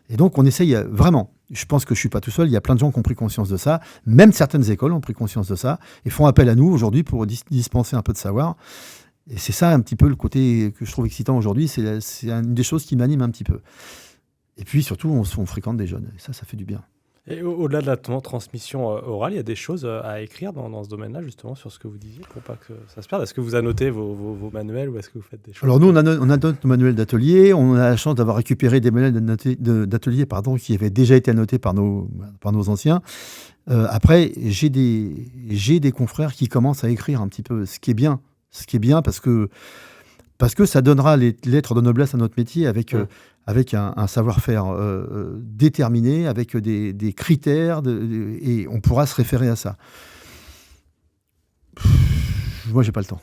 Et donc, on essaye vraiment. Je pense que je ne suis pas tout seul. Il y a plein de gens qui ont pris conscience de ça. Même certaines écoles ont pris conscience de ça et font appel à nous aujourd'hui pour dispenser un peu de savoir. Et c'est ça un petit peu le côté que je trouve excitant aujourd'hui. C'est une des choses qui m'anime un petit peu. Et puis surtout, on fréquente des jeunes. Et ça fait du bien. Et au-delà de la transmission orale, il y a des choses à écrire dans ce domaine-là, justement, sur ce que vous disiez, pour pas que ça se perde. Est-ce que vous annotez vos manuels ou est-ce que vous faites des choses? Alors nous, on annote nos manuels d'atelier. On a la chance d'avoir récupéré des manuels d'atelier qui avaient déjà été annotés par nos anciens. Après, j'ai des confrères qui commencent à écrire un petit peu, ce qui est bien parce que ça donnera les lettres de noblesse à notre métier avec un savoir-faire déterminé, avec des critères, et on pourra se référer à ça. Moi, j'ai pas le temps.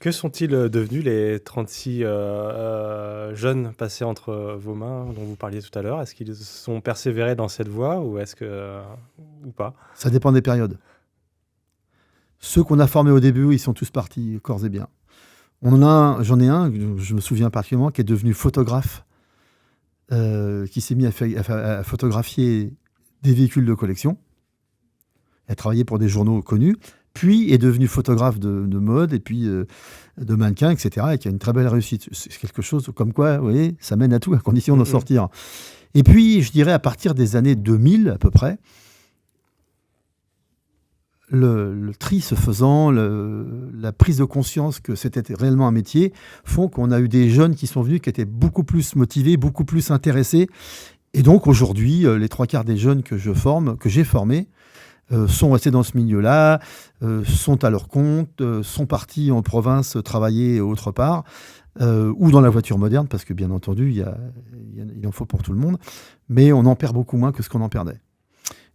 Que sont-ils devenus, les 36 jeunes passés entre vos mains dont vous parliez tout à l'heure? Est-ce qu'ils sont persévérés dans cette voie ou pas? Ça dépend des périodes. Ceux qu'on a formés au début, ils sont tous partis corps et biens. J'en ai un, je me souviens particulièrement, qui est devenu photographe, qui s'est mis à photographier des véhicules de collection. Il a travaillé pour des journaux connus, puis est devenu photographe de mode, et puis de mannequin, etc., et qui a une très belle réussite. C'est quelque chose comme quoi, vous voyez, ça mène à tout, à condition d'en sortir. Et puis, je dirais, à partir des années 2000, à peu près, le tri se faisant, la prise de conscience que c'était réellement un métier, font qu'on a eu des jeunes qui sont venus, qui étaient beaucoup plus motivés, beaucoup plus intéressés. Et donc aujourd'hui, les 3/4 des jeunes que j'ai formés, sont restés dans ce milieu-là, sont à leur compte, sont partis en province travailler autre part, ou dans la voiture moderne, parce que bien entendu, il en faut pour tout le monde, mais on en perd beaucoup moins que ce qu'on en perdait.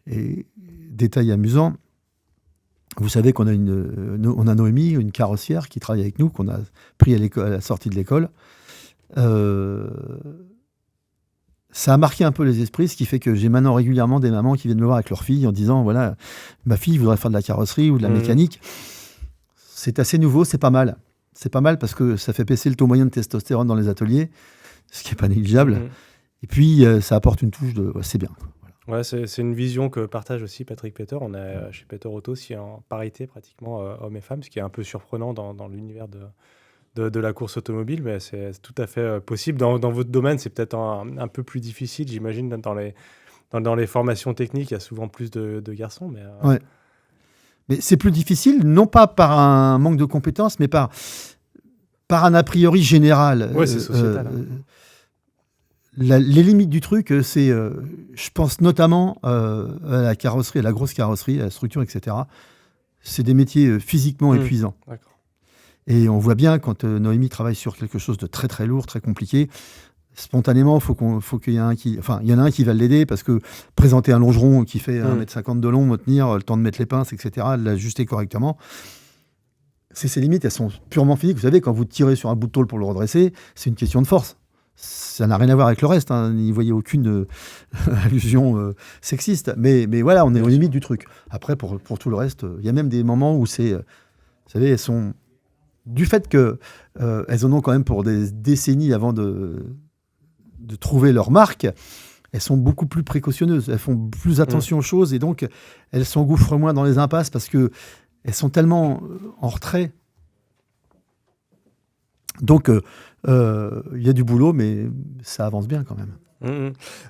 Et détail amusant, vous savez qu'on a on a Noémie, une carrossière qui travaille avec nous, qu'on a pris à la sortie de l'école. Ça a marqué un peu les esprits, ce qui fait que j'ai maintenant régulièrement des mamans qui viennent me voir avec leur fille en disant, voilà, ma fille voudrait faire de la carrosserie ou de la mécanique. C'est assez nouveau, c'est pas mal. C'est pas mal parce que ça fait baisser le taux moyen de testostérone dans les ateliers, ce qui n'est pas négligeable. Et puis, ça apporte une touche de... Ouais, c'est bien. Ouais, c'est une vision que partage aussi Patrick Peter. On a chez Peter Auto aussi en parité pratiquement hommes et femmes, ce qui est un peu surprenant dans l'univers de la course automobile, mais c'est tout à fait possible. Dans votre domaine, c'est peut-être un peu plus difficile, j'imagine, dans les formations techniques, il y a souvent plus de garçons. Ouais. Mais c'est plus difficile, non pas par un manque de compétences, mais par un a priori général. Oui, c'est sociétal. les limites du truc, c'est, je pense notamment à la carrosserie, à la grosse carrosserie, à la structure, etc. C'est des métiers physiquement épuisants. D'accord. Et on voit bien quand Noémie travaille sur quelque chose de très très lourd, très compliqué, spontanément, faut qu'il y ait il y en a un qui va l'aider parce que présenter un longeron qui fait 1,50 m de long, me tenir, le temps de mettre les pinces, etc., de l'ajuster correctement. Ces limites, elles sont purement physiques. Vous savez, quand vous tirez sur un bout de tôle pour le redresser, c'est une question de force. Ça n'a rien à voir avec le reste. N'y voyez aucune allusion sexiste. Mais voilà, on est aux limites du truc. Après, pour tout le reste, il y a même des moments où c'est... vous savez, elles sont... Du fait qu'elles en ont quand même pour des décennies avant de trouver leur marque, elles sont beaucoup plus précautionneuses. Elles font plus attention aux choses et donc elles s'engouffrent moins dans les impasses parce qu'elles sont tellement en retrait. Donc, il y a du boulot, mais ça avance bien quand même.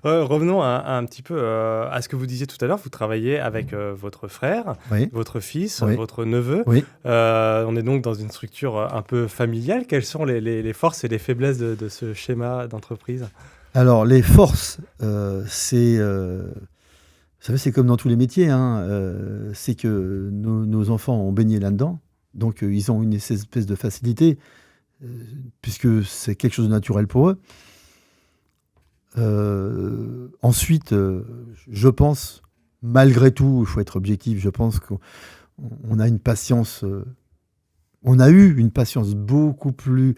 Revenons un petit peu à ce que vous disiez tout à l'heure. Vous travaillez avec votre frère, votre fils, votre neveu. Oui. On est donc dans une structure un peu familiale. Quelles sont les forces et les faiblesses de ce schéma d'entreprise ? Alors, les forces, c'est... vous savez, c'est comme dans tous les métiers. C'est que nos enfants ont baigné là-dedans. Donc, ils ont une espèce de facilité, puisque c'est quelque chose de naturel pour eux. Ensuite, je pense, malgré tout, il faut être objectif, je pense qu'on a une patience, on a eu une patience beaucoup plus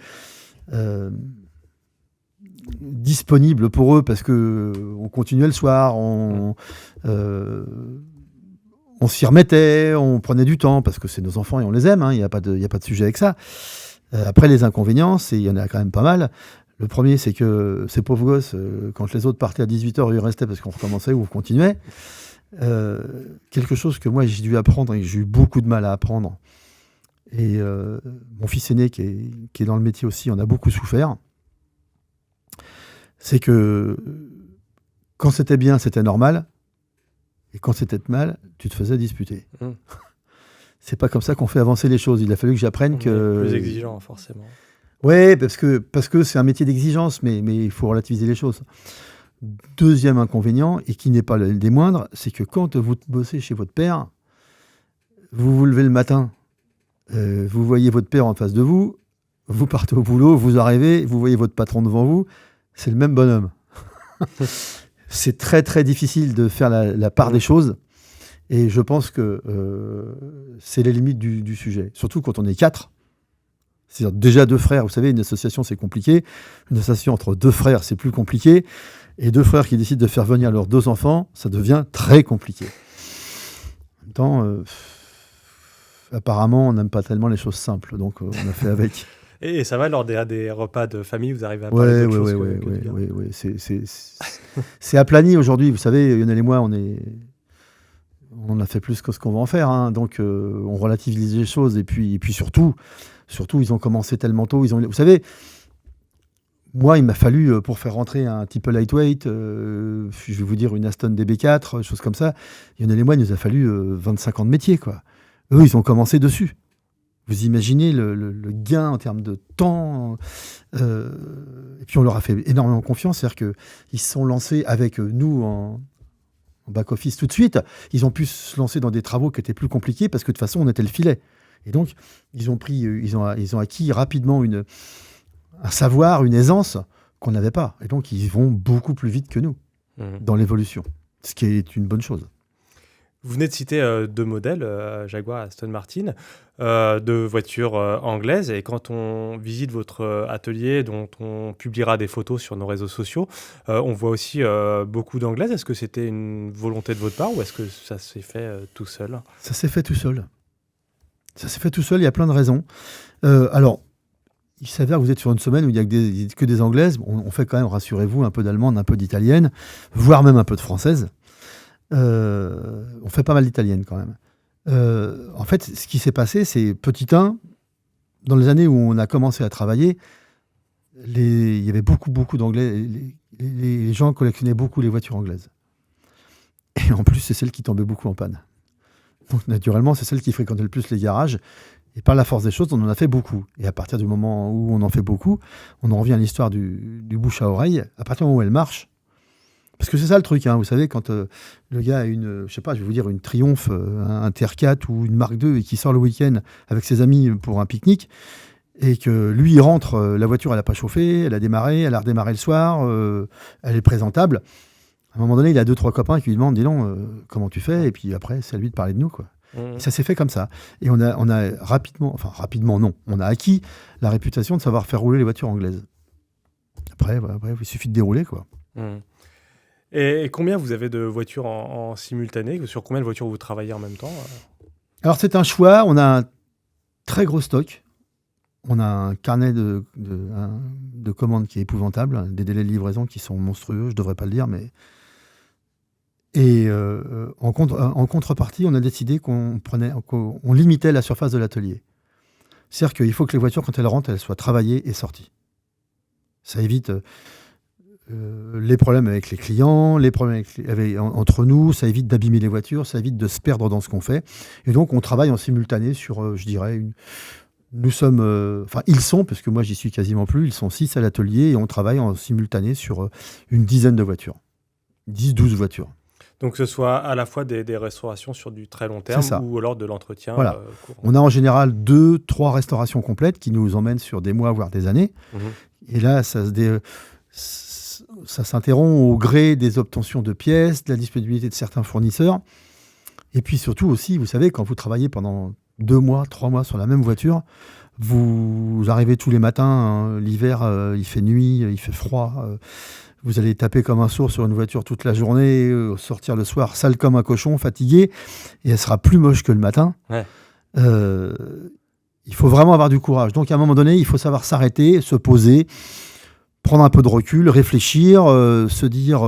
disponible pour eux parce qu'on continuait le soir, on s'y remettait, on prenait du temps parce que c'est nos enfants et on les aime, il n'y a pas de sujet avec ça. Après, les inconvénients, il y en a quand même pas mal. Le premier, c'est que ces pauvres gosses, quand les autres partaient à 18h, ils restaient parce qu'on recommençait ou on continuait. Quelque chose que moi, j'ai dû apprendre et que j'ai eu beaucoup de mal à apprendre. Et mon fils aîné, qui est dans le métier aussi, en a beaucoup souffert. C'est que quand c'était bien, c'était normal. Et quand c'était mal, tu te faisais disputer. C'est pas comme ça qu'on fait avancer les choses. Il a fallu que j'apprenne que... Plus exigeant, forcément. Oui, parce que c'est un métier d'exigence, mais il faut relativiser les choses. Deuxième inconvénient, et qui n'est pas le des moindres, c'est que quand vous bossez chez votre père, vous vous levez le matin, vous voyez votre père en face de vous, vous partez au boulot, vous arrivez, vous voyez votre patron devant vous, c'est le même bonhomme. C'est très très difficile de faire la part des choses, et je pense que c'est les limites du sujet. Surtout quand on est 4. C'est-à-dire déjà 2 frères, vous savez, une association c'est compliqué, une association entre 2 frères c'est plus compliqué, et 2 frères qui décident de faire venir leurs 2 enfants, ça devient très compliqué. En même temps, apparemment on n'aime pas tellement les choses simples, donc on a fait avec. Et ça va lors des repas de famille, vous arrivez à parler d'autres choses que Oui. C'est aplani aujourd'hui, vous savez, Lionel et moi, on en a fait plus que ce qu'on va en faire, donc on relativise les choses, et puis surtout, ils ont commencé tellement tôt. Vous savez, moi, il m'a fallu, pour faire rentrer un type lightweight, je vais vous dire une Aston DB4, chose comme ça, Lionel et moi, il nous a fallu 25 ans de métier, quoi. Eux, ils ont commencé dessus. Vous imaginez le gain en termes de temps. Et puis, on leur a fait énormément confiance. C'est-à-dire qu'ils se sont lancés avec nous en back-office tout de suite. Ils ont pu se lancer dans des travaux qui étaient plus compliqués parce que de toute façon, on était le filet. Et donc, ils ont acquis rapidement un savoir, une aisance qu'on n'avait pas. Et donc, ils vont beaucoup plus vite que nous dans l'évolution, ce qui est une bonne chose. Vous venez de citer 2 modèles, Jaguar et Aston Martin, 2 voitures anglaises. Et quand on visite votre atelier, dont on publiera des photos sur nos réseaux sociaux, on voit aussi beaucoup d'anglaises. Est-ce que c'était une volonté de votre part ou est-ce que ça s'est fait tout seul ? Ça s'est fait tout seul. Il y a plein de raisons. Alors, il s'avère que vous êtes sur une semaine où il n'y a que des anglaises. On fait quand même, rassurez-vous, un peu d'allemande, un peu d'italienne, voire même un peu de française. On fait pas mal d'italienne quand même. En fait, ce qui s'est passé, c'est petit 1, dans les années où on a commencé à travailler, il y avait beaucoup d'anglais. Les gens collectionnaient beaucoup les voitures anglaises. Et en plus, c'est celles qui tombaient beaucoup en panne. Donc naturellement, c'est celles qui fréquentaient le plus les garages. Et par la force des choses, on en a fait beaucoup. Et à partir du moment où on en fait beaucoup, on en revient à l'histoire du bouche à oreille. À partir du moment où elle marche, parce que c'est ça le truc, hein, vous savez, quand le gars a une, je sais pas, je vais vous dire, une Triumph, un TR4 ou une Mark II et qui sort le week-end avec ses amis pour un pique-nique, et que lui, il rentre, la voiture, elle n'a pas chauffé, elle a démarré, elle a redémarré le soir, elle est présentable. À un moment donné, il a 2-3 copains qui lui demandent, dis donc, comment tu fais? Et puis après, c'est à lui de parler de nous, quoi. Et ça s'est fait comme ça. Et on a rapidement, non, on a acquis la réputation de savoir faire rouler les voitures anglaises. Après, il suffit de dérouler, quoi. Et combien vous avez de voitures en simultané? Sur combien de voitures vous travaillez en même temps? Alors, c'est un choix. On a un très gros stock. On a un carnet de commandes qui est épouvantable, des délais de livraison qui sont monstrueux, je ne devrais pas le dire, mais... Et en contrepartie, on a décidé qu'on limitait la surface de l'atelier. C'est-à-dire qu'il faut que les voitures, quand elles rentrent, elles soient travaillées et sorties. Ça évite les problèmes avec les clients, les problèmes entre nous, ça évite d'abîmer les voitures, ça évite de se perdre dans ce qu'on fait. Et donc, on travaille en simultané sur, je dirais, nous sommes... ils sont, parce que moi, j'y suis quasiment plus, ils sont 6 à l'atelier et on travaille en simultané sur une dizaine de voitures. 10-12 voitures. Donc, que ce soit à la fois des restaurations sur du très long terme ou alors de l'entretien voilà. Courant. On a en général 2-3 restaurations complètes qui nous emmènent sur des mois, voire des années. Et là, ça s'interrompt au gré des obtentions de pièces, de la disponibilité de certains fournisseurs. Et puis surtout aussi, vous savez, quand vous travaillez pendant 2 mois, 3 mois sur la même voiture, vous arrivez tous les matins, hein, l'hiver, il fait nuit, il fait froid... vous allez taper comme un sourd sur une voiture toute la journée, sortir le soir sale comme un cochon, fatigué, et elle sera plus moche que le matin. Ouais. Il faut vraiment avoir du courage. Donc à un moment donné, il faut savoir s'arrêter, se poser, prendre un peu de recul, réfléchir, se dire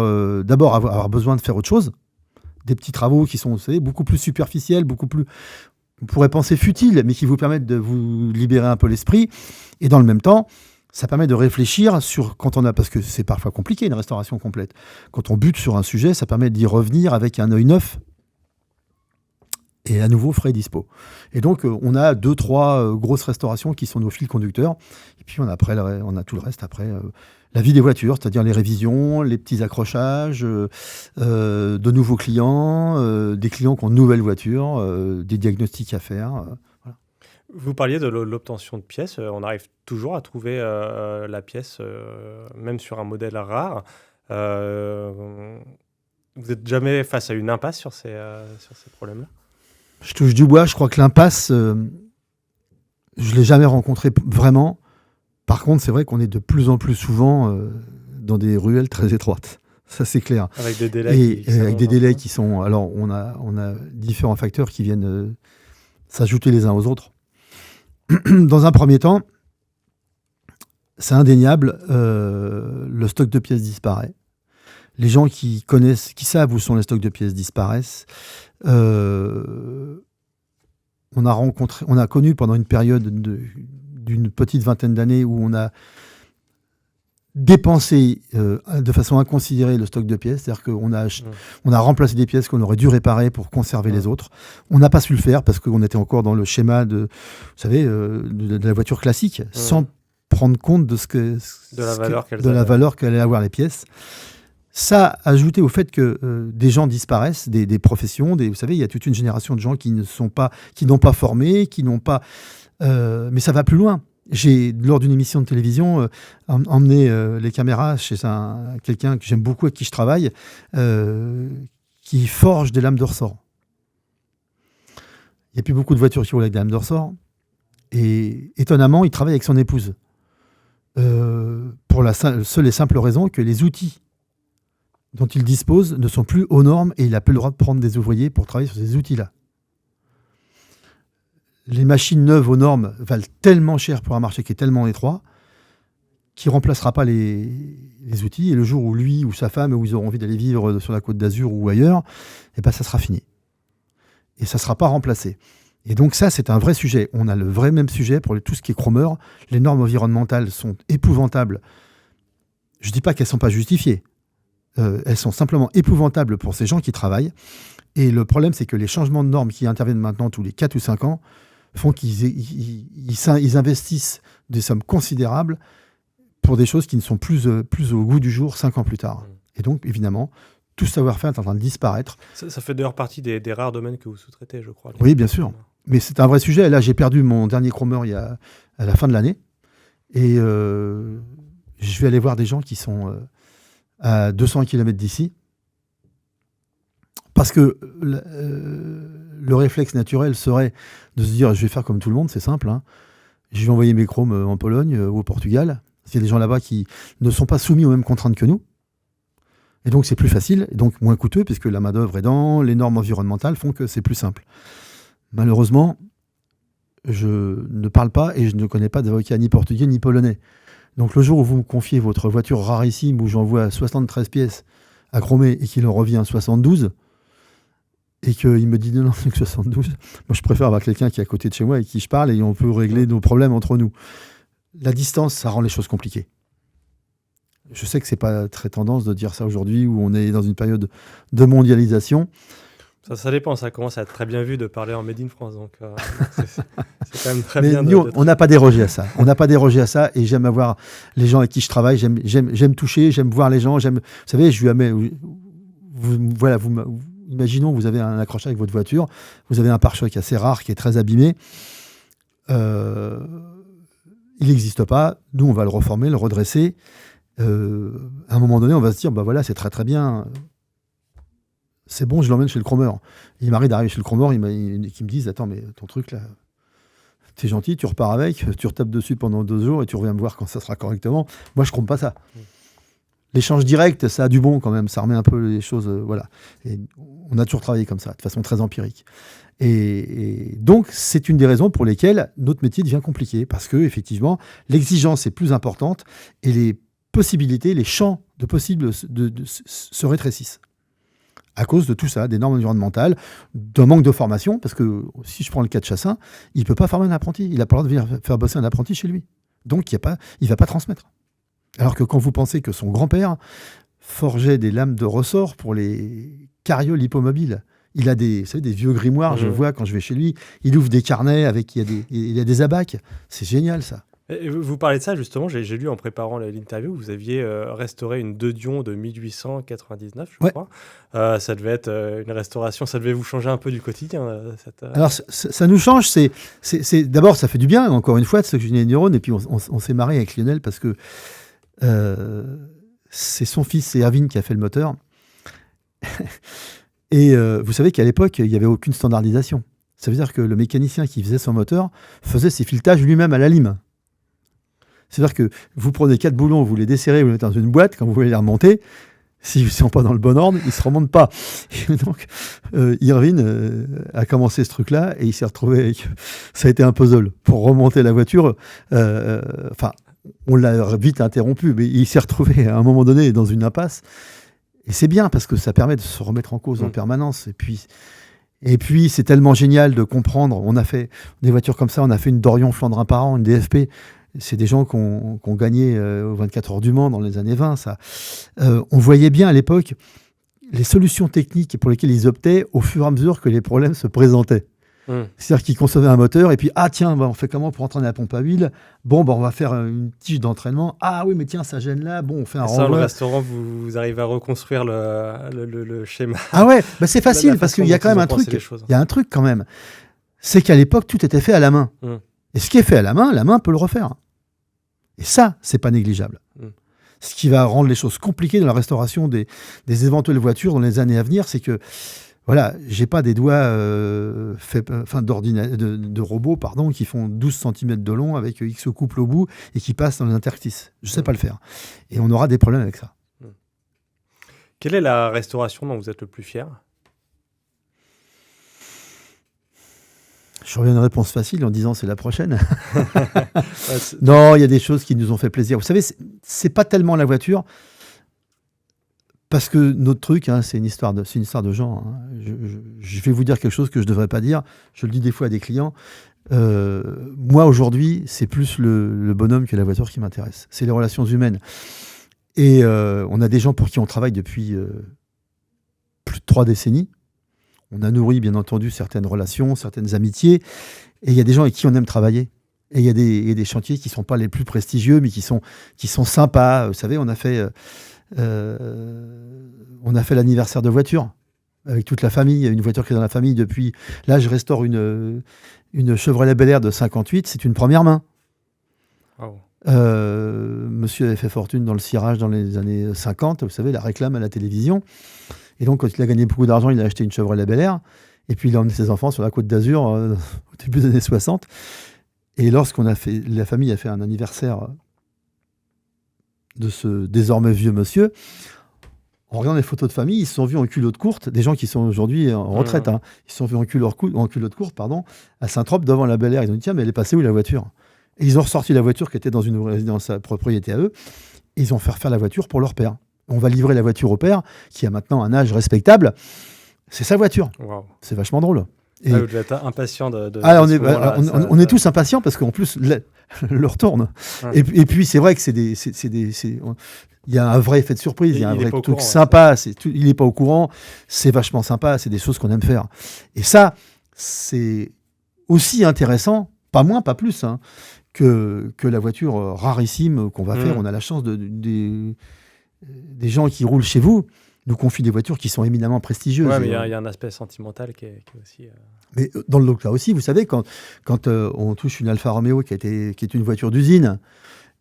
d'abord avoir besoin de faire autre chose. Des petits travaux qui sont, vous savez, beaucoup plus superficiels, beaucoup plus, on pourrait penser futiles, mais qui vous permettent de vous libérer un peu l'esprit. Et dans le même temps, ça permet de réfléchir sur parce que c'est parfois compliqué une restauration complète. Quand on bute sur un sujet, ça permet d'y revenir avec un œil neuf et à nouveau frais et dispo. Et donc on a 2-3 grosses restaurations qui sont nos fils conducteurs. Et puis on a tout le reste après. La vie des voitures, c'est-à-dire les révisions, les petits accrochages, de nouveaux clients, des clients qui ont de nouvelles voitures, des diagnostics à faire. Voilà. Vous parliez de l'obtention de pièces. On arrive toujours à trouver la pièce, même sur un modèle rare. Vous n'êtes jamais face à une impasse sur ces problèmes-là? Je touche du bois. Je crois que l'impasse, je ne l'ai jamais rencontrée vraiment. Par contre, c'est vrai qu'on est de plus en plus souvent dans des ruelles très étroites. Ça, c'est clair. Avec des délais avec des délais qui sont... Alors, on a différents facteurs qui viennent s'ajouter les uns aux autres. Dans un premier temps, c'est indéniable, le stock de pièces disparaît. Les gens qui savent où sont les stocks de pièces disparaissent. On a connu pendant une période d'une petite vingtaine d'années où on a dépensé de façon inconsidérée le stock de pièces, c'est-à-dire qu'on a remplacé des pièces qu'on aurait dû réparer pour conserver les autres. On n'a pas su le faire parce qu'on était encore dans le schéma de la voiture classique, sans prendre compte de la valeur qu'allaient avoir les pièces. Ça, ajouté au fait que des gens disparaissent, des professions, vous savez, il y a toute une génération de gens qui n'ont pas formé, qui n'ont pas... mais ça va plus loin. J'ai, lors d'une émission de télévision, emmené les caméras chez quelqu'un que j'aime beaucoup, avec qui je travaille, qui forge des lames de ressort. Il n'y a plus beaucoup de voitures qui roulent avec des lames de ressort. Et étonnamment, il travaille avec son épouse. Pour la seule et simple raison que les outils dont il dispose ne sont plus aux normes et il n'a plus le droit de prendre des ouvriers pour travailler sur ces outils-là. Les machines neuves aux normes valent tellement cher pour un marché qui est tellement étroit qu'il ne remplacera pas les outils. Et le jour où lui ou sa femme, où ils auront envie d'aller vivre sur la Côte d'Azur ou ailleurs, ça sera fini. Et ça ne sera pas remplacé. Et donc ça, c'est un vrai sujet. On a le vrai même sujet pour tout ce qui est chromeur. Les normes environnementales sont épouvantables. Je ne dis pas qu'elles ne sont pas justifiées. Elles sont simplement épouvantables pour ces gens qui travaillent. Et le problème, c'est que les changements de normes qui interviennent maintenant tous les 4 ou 5 ans font qu'ils investissent des sommes considérables pour des choses qui ne sont plus au goût du jour 5 ans plus tard. Et donc, évidemment, tout savoir-faire est en train de disparaître. Ça fait d'ailleurs partie des rares domaines que vous sous-traitez, je crois. Oui, bien sûr. Mais c'est un vrai sujet. Là, j'ai perdu mon dernier chromeur à la fin de l'année. Et je vais aller voir des gens qui sont à 200 km d'ici. Parce que le réflexe naturel serait de se dire, je vais faire comme tout le monde, c'est simple. Hein. Je vais envoyer mes chromes en Pologne ou au Portugal. Il y a des gens là-bas qui ne sont pas soumis aux mêmes contraintes que nous. Et donc, c'est plus facile, et donc moins coûteux, puisque la main-d'œuvre est dans, les normes environnementales font que c'est plus simple. Malheureusement, je ne parle pas et je ne connais pas d'avocat ni portugais ni polonais. Donc, le jour où vous me confiez votre voiture rarissime, où j'envoie 73 pièces à chromer et qu'il en revient à 72, et qu'il me dit non, c'est que 72, moi, je préfère avoir quelqu'un qui est à côté de chez moi et qui je parle et on peut régler nos problèmes entre nous. La distance, ça rend les choses compliquées. Je sais que c'est pas très tendance de dire ça aujourd'hui où on est dans une période de mondialisation. Ça dépend, ça commence à être très bien vu de parler en Made in France, donc c'est quand même très Mais bien. Nous, on n'a pas dérogé à ça. On n'a pas dérogé à ça et j'aime avoir les gens avec qui je travaille, j'aime toucher, j'aime voir les gens, vous savez, je lui amène, imaginons vous avez un accrochage avec votre voiture, vous avez un pare-choc assez rare qui est très abîmé. Il n'existe pas, nous on va le reformer, le redresser. À un moment donné, on va se dire, bah voilà, c'est très très bien. C'est bon, je l'emmène chez le chromeur. Il m'arrive d'arriver chez le chromeur, qui me disent, attends, mais ton truc là, t'es gentil, tu repars avec, tu retapes dessus pendant 2 jours et tu reviens me voir quand ça sera correctement. Moi, je chrome pas ça. L'échange direct, ça a du bon quand même, ça remet un peu les choses, voilà. Et on a toujours travaillé comme ça, de façon très empirique. Et donc, c'est une des raisons pour lesquelles notre métier devient compliqué, parce que effectivement, l'exigence est plus importante et les possibilités, les champs de possibles se rétrécissent. À cause de tout ça, des normes environnementales, d'un manque de formation, parce que si je prends le cas de Chassin, il ne peut pas former un apprenti. Il n'a pas le droit de venir faire bosser un apprenti chez lui. Donc, il ne va pas transmettre. Alors que quand vous pensez que son grand-père forgeait des lames de ressort pour les carrioles hippomobiles, il a des vieux grimoires, je vois quand je vais chez lui, il ouvre des carnets, il y a des abacs. C'est génial, ça. Et vous parlez de ça, justement, j'ai lu en préparant l'interview, vous aviez restauré une De Dion de 1899, je crois. Ça devait être une restauration, ça devait vous changer un peu du quotidien. Alors, ça nous change, d'abord, ça fait du bien, encore une fois, de s'oxygéner les neurones, et puis on s'est marré avec Lionel, parce que c'est son fils, c'est Erwin, qui a fait le moteur. Et vous savez qu'à l'époque, il n'y avait aucune standardisation. Ça veut dire que le mécanicien qui faisait son moteur faisait ses filetages lui-même à la lime. C'est-à-dire que vous prenez 4 boulons, vous les desserrez, vous les mettez dans une boîte, quand vous voulez les remonter, s'ils ne sont pas dans le bon ordre, ils ne se remontent pas. Et donc, Irvine a commencé ce truc-là et il s'est retrouvé avec... Ça a été un puzzle. Pour remonter la voiture, on l'a vite interrompu, mais il s'est retrouvé à un moment donné dans une impasse. Et c'est bien parce que ça permet de se remettre en cause en permanence. Et puis, c'est tellement génial de comprendre. On a fait des voitures comme ça, on a fait une Dorion Flandrin par an, une DFP. C'est des gens qui ont gagné aux 24 heures du Mans dans les années 20. Ça. On voyait bien à l'époque les solutions techniques pour lesquelles ils optaient au fur et à mesure que les problèmes se présentaient. C'est-à-dire qu'ils concevaient un moteur et puis, on fait comment pour entraîner la pompe à huile ? On va faire une tige d'entraînement. Ah oui, mais tiens, ça gêne là. On fait un renvoi. Dans le restaurant, vous arrivez à reconstruire le schéma. Ah ouais, c'est facile parce qu'il y a quand même un truc. Il y a un truc quand même. C'est qu'à l'époque, tout était fait à la main. Et ce qui est fait à la main peut le refaire. Et ça, c'est pas négligeable. Ce qui va rendre les choses compliquées dans la restauration des éventuelles voitures dans les années à venir, c'est que voilà, j'ai pas des doigts de robots qui font 12 cm de long avec X couple au bout et qui passent dans les interstices. Je sais pas le faire. Et on aura des problèmes avec ça. Quelle est la restauration dont vous êtes le plus fier ? Je reviens à une réponse facile en disant c'est la prochaine. Non, il y a des choses qui nous ont fait plaisir. Vous savez, c'est pas tellement la voiture, parce que notre truc, c'est une histoire de gens. Je vais vous dire quelque chose que je devrais pas dire. Je le dis des fois à des clients. Moi, aujourd'hui, c'est plus le bonhomme que la voiture qui m'intéresse. C'est les relations humaines. Et on a des gens pour qui on travaille depuis plus de 3 décennies. On a nourri, bien entendu, certaines relations, certaines amitiés. Et il y a des gens avec qui on aime travailler. Et il y a des chantiers qui ne sont pas les plus prestigieux, mais qui sont sympas. Vous savez, on a fait l'anniversaire de voiture avec toute la famille. Il y a une voiture qui est dans la famille depuis... Là, je restaure une Chevrolet Bel Air de 58. C'est une première main. Wow. Monsieur avait fait fortune dans le cirage dans les années 50. Vous savez, la réclame à la télévision. Et donc, quand il a gagné beaucoup d'argent, il a acheté une Chevrolet Bel Air. Et puis, il a emmené ses enfants sur la Côte d'Azur au début des années 60. Et la famille a fait un anniversaire de ce désormais vieux monsieur, en regardant les photos de famille, ils se sont vus en culotte courte, des gens qui sont aujourd'hui en retraite, hein, ils se sont vus en culotte courte, à Saint-Trope, devant la Bel Air. Ils ont dit, tiens, mais elle est passée où la voiture? Et ils ont ressorti la voiture qui était dans une résidence à propriété à eux, et ils ont fait refaire la voiture pour leur père. On va livrer la voiture au père, qui a maintenant un âge respectable. C'est sa voiture. Wow. C'est vachement drôle. Et... vous devez être impatient on est tous impatients parce qu'en plus, le retourne. Ouais. Et puis, c'est vrai que il y a un vrai effet de surprise, il y a un vrai truc sympa. Il n'est pas au courant, c'est vachement sympa, c'est des choses qu'on aime faire. Et ça, c'est aussi intéressant, pas moins, pas plus, hein, que la voiture rarissime qu'on va faire. On a la chance des gens qui roulent chez vous nous confient des voitures qui sont éminemment prestigieuses. Oui, mais il y a un aspect sentimental qui est aussi... Mais dans le cas aussi, vous savez, quand on touche une Alfa Romeo qui est une voiture d'usine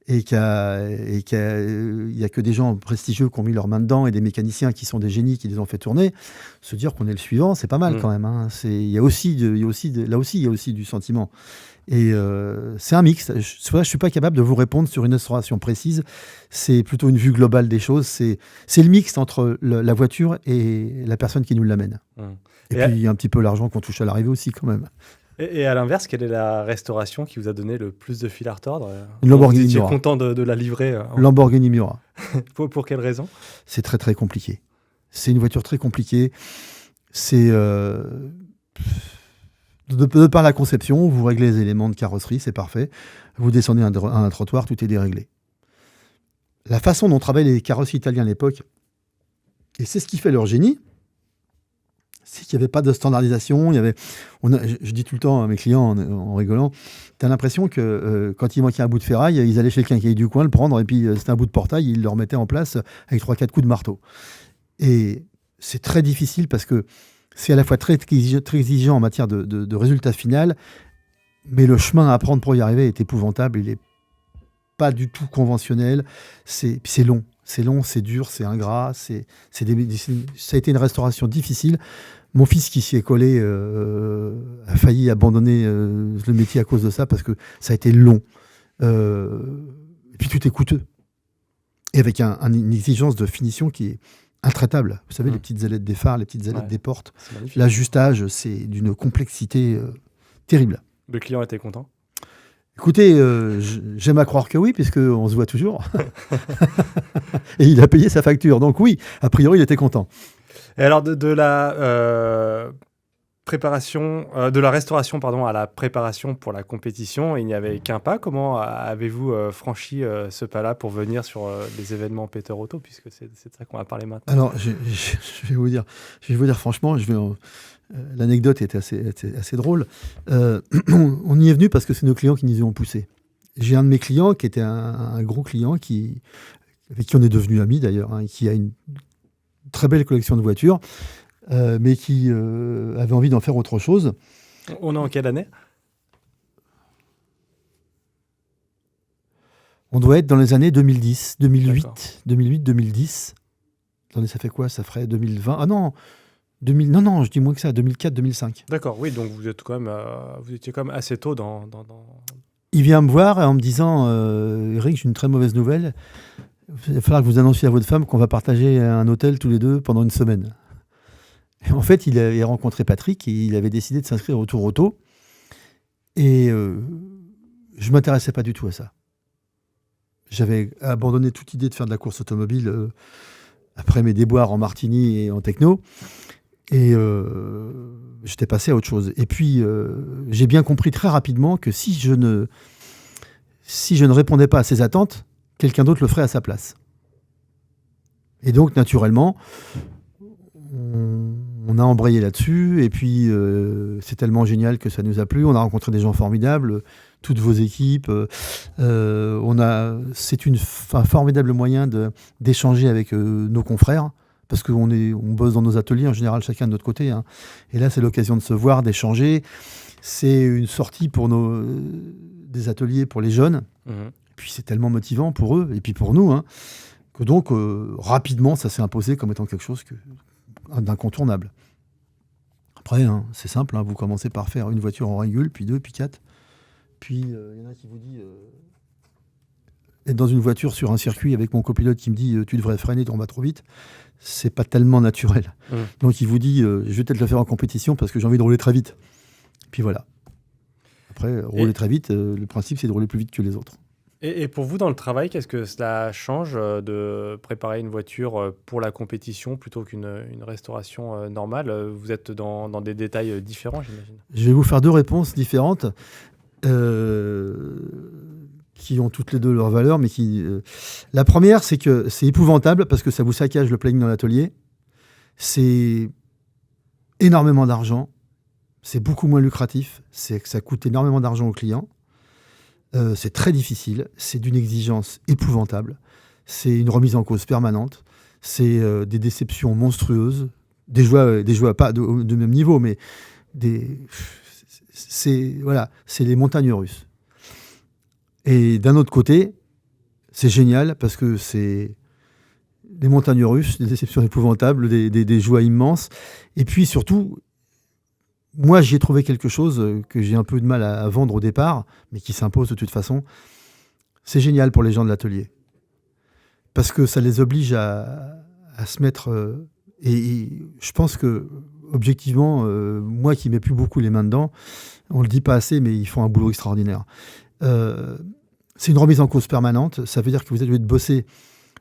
et qu'il y a que des gens prestigieux qui ont mis leurs mains dedans et des mécaniciens qui sont des génies qui les ont fait tourner, se dire qu'on est le suivant, c'est pas mal quand même. Hein. Là aussi, il y a aussi du sentiment. Et c'est un mix. Je ne suis pas capable de vous répondre sur une restauration précise. C'est plutôt une vue globale des choses. C'est le mix entre la voiture et la personne qui nous l'amène. Et puis, il y a un petit peu l'argent qu'on touche à l'arrivée aussi, quand même. Et à l'inverse, quelle est la restauration qui vous a donné le plus de fil à retordre? Une Lamborghini Miura. Vous étiez content de la livrer Lamborghini Miura. Pour quelle raison? C'est très, très compliqué. C'est une voiture très compliquée. C'est... De par la conception, vous réglez les éléments de carrosserie, c'est parfait. Vous descendez à un trottoir, tout est déréglé. La façon dont travaillaient les carrossiers italiens à l'époque, et c'est ce qui fait leur génie, c'est qu'il n'y avait pas de standardisation. Je dis tout le temps à mes clients en rigolant, tu as l'impression que quand il manquait un bout de ferraille, ils allaient chez le quincailler du coin le prendre, et puis c'était un bout de portail, ils le remettaient en place avec 3-4 coups de marteau. Et c'est très difficile parce que c'est à la fois très exigeant en matière de résultat final, mais le chemin à prendre pour y arriver est épouvantable. Il n'est pas du tout conventionnel. C'est long. C'est long, c'est dur, c'est ingrat. Ça a été une restauration difficile. Mon fils qui s'y est collé a failli abandonner le métier à cause de ça parce que ça a été long. Et puis tout est coûteux. Et avec une exigence de finition qui est intraitable. Vous savez, les petites ailettes des phares, les petites ailettes des portes. L'ajustage, c'est d'une complexité terrible. Le client était content? Écoutez, j'aime à croire que oui, puisqu'on se voit toujours. Et il a payé sa facture. Donc oui, a priori, il était content. Et alors, de la restauration à la préparation pour la compétition, il n'y avait qu'un pas. Comment avez-vous franchi ce pas-là pour venir sur les événements Peter Auto, puisque c'est de ça qu'on va parler maintenant? Alors, je vais vous dire franchement, l'anecdote était assez drôle. On y est venu parce que c'est nos clients qui nous y ont poussé. J'ai un de mes clients qui était un gros client avec qui on est devenu amis d'ailleurs, hein, qui a une très belle collection de voitures. Mais qui avait envie d'en faire autre chose. On est en quelle année? On doit être dans les années 2010, 2010. Attendez, ça fait quoi? Ça ferait 2020. Ah non, non, je dis moins que ça, 2004, 2005. D'accord, oui, donc vous étiez quand même assez tôt dans... Il vient me voir en me disant Eric, j'ai une très mauvaise nouvelle. Il va falloir que vous annonciez à votre femme qu'on va partager un hôtel tous les deux pendant une semaine. Et en fait, il avait rencontré Patrick et il avait décidé de s'inscrire au Tour Auto. Et je ne m'intéressais pas du tout à ça. J'avais abandonné toute idée de faire de la course automobile après mes déboires en Martini et en techno. Et j'étais passé à autre chose. Et puis, j'ai bien compris très rapidement que si je ne répondais pas à ses attentes, quelqu'un d'autre le ferait à sa place. Et donc, naturellement... On On a embrayé là-dessus, et puis c'est tellement génial que ça nous a plu. On a rencontré des gens formidables, toutes vos équipes. C'est un formidable moyen d'échanger avec nos confrères, parce qu'on bosse dans nos ateliers, en général, chacun de notre côté. Hein. Et là, c'est l'occasion de se voir, d'échanger. C'est une sortie pour des ateliers pour les jeunes. Mmh. Puis c'est tellement motivant pour eux, et puis pour nous, hein, que donc, rapidement, ça s'est imposé comme étant quelque chose d'incontournable. Après, hein, c'est simple, hein, vous commencez par faire une voiture en régule, puis 2, puis 4. Puis, il y en a qui vous dit... être dans une voiture sur un circuit avec mon copilote qui me dit tu devrais freiner, on va trop vite, c'est pas tellement naturel. Donc il vous dit je vais peut-être le faire en compétition parce que j'ai envie de rouler très vite. Puis voilà. Après, rouler très vite, le principe c'est de rouler plus vite que les autres. Et pour vous, dans le travail, qu'est-ce que cela change de préparer une voiture pour la compétition plutôt qu'une restauration normale? Vous êtes dans des détails différents, j'imagine. Je vais vous faire 2 réponses différentes qui ont toutes les 2 leur valeur, mais la première, c'est que c'est épouvantable parce que ça vous saccage le planning dans l'atelier. C'est énormément d'argent. C'est beaucoup moins lucratif. Ça coûte énormément d'argent aux clients. C'est très difficile, c'est d'une exigence épouvantable, c'est une remise en cause permanente, c'est des déceptions monstrueuses, des joies pas de même niveau, mais c'est les montagnes russes. Et d'un autre côté, c'est génial parce que c'est des montagnes russes, des déceptions épouvantables, des joies immenses, et puis surtout... Moi, j'y ai trouvé quelque chose que j'ai un peu de mal à vendre au départ, mais qui s'impose de toute façon. C'est génial pour les gens de l'atelier. Parce que ça les oblige à se mettre... et je pense que, objectivement, moi qui ne mets plus beaucoup les mains dedans, on ne le dit pas assez, mais ils font un boulot extraordinaire. C'est une remise en cause permanente. Ça veut dire que vous allez bosser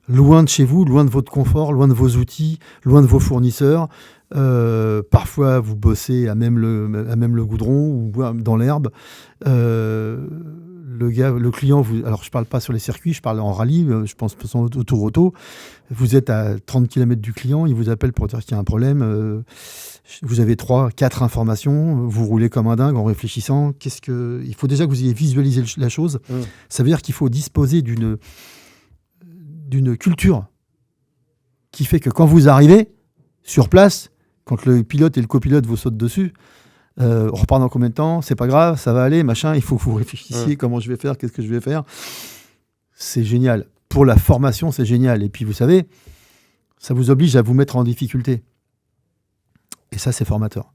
loin de chez vous, loin de votre confort, loin de vos outils, loin de vos fournisseurs. Parfois vous bossez à même le goudron ou dans l'herbe. Le client, alors je parle pas sur les circuits, je parle en rallye, je pense au tour auto. Vous êtes à 30 km du client, il vous appelle pour dire qu'il y a un problème. Vous avez 3-4 informations, vous roulez comme un dingue en réfléchissant. Il faut déjà que vous ayez visualisé la chose. Ça veut dire qu'il faut disposer d'une culture qui fait que quand vous arrivez sur place, quand le pilote et le copilote vous sautent dessus, on repart dans combien de temps? C'est pas grave, ça va aller, machin. Il faut que vous réfléchissiez comment je vais faire, qu'est-ce que je vais faire. C'est génial. Pour la formation, c'est génial. Et puis, vous savez, ça vous oblige à vous mettre en difficulté. Et ça, c'est formateur.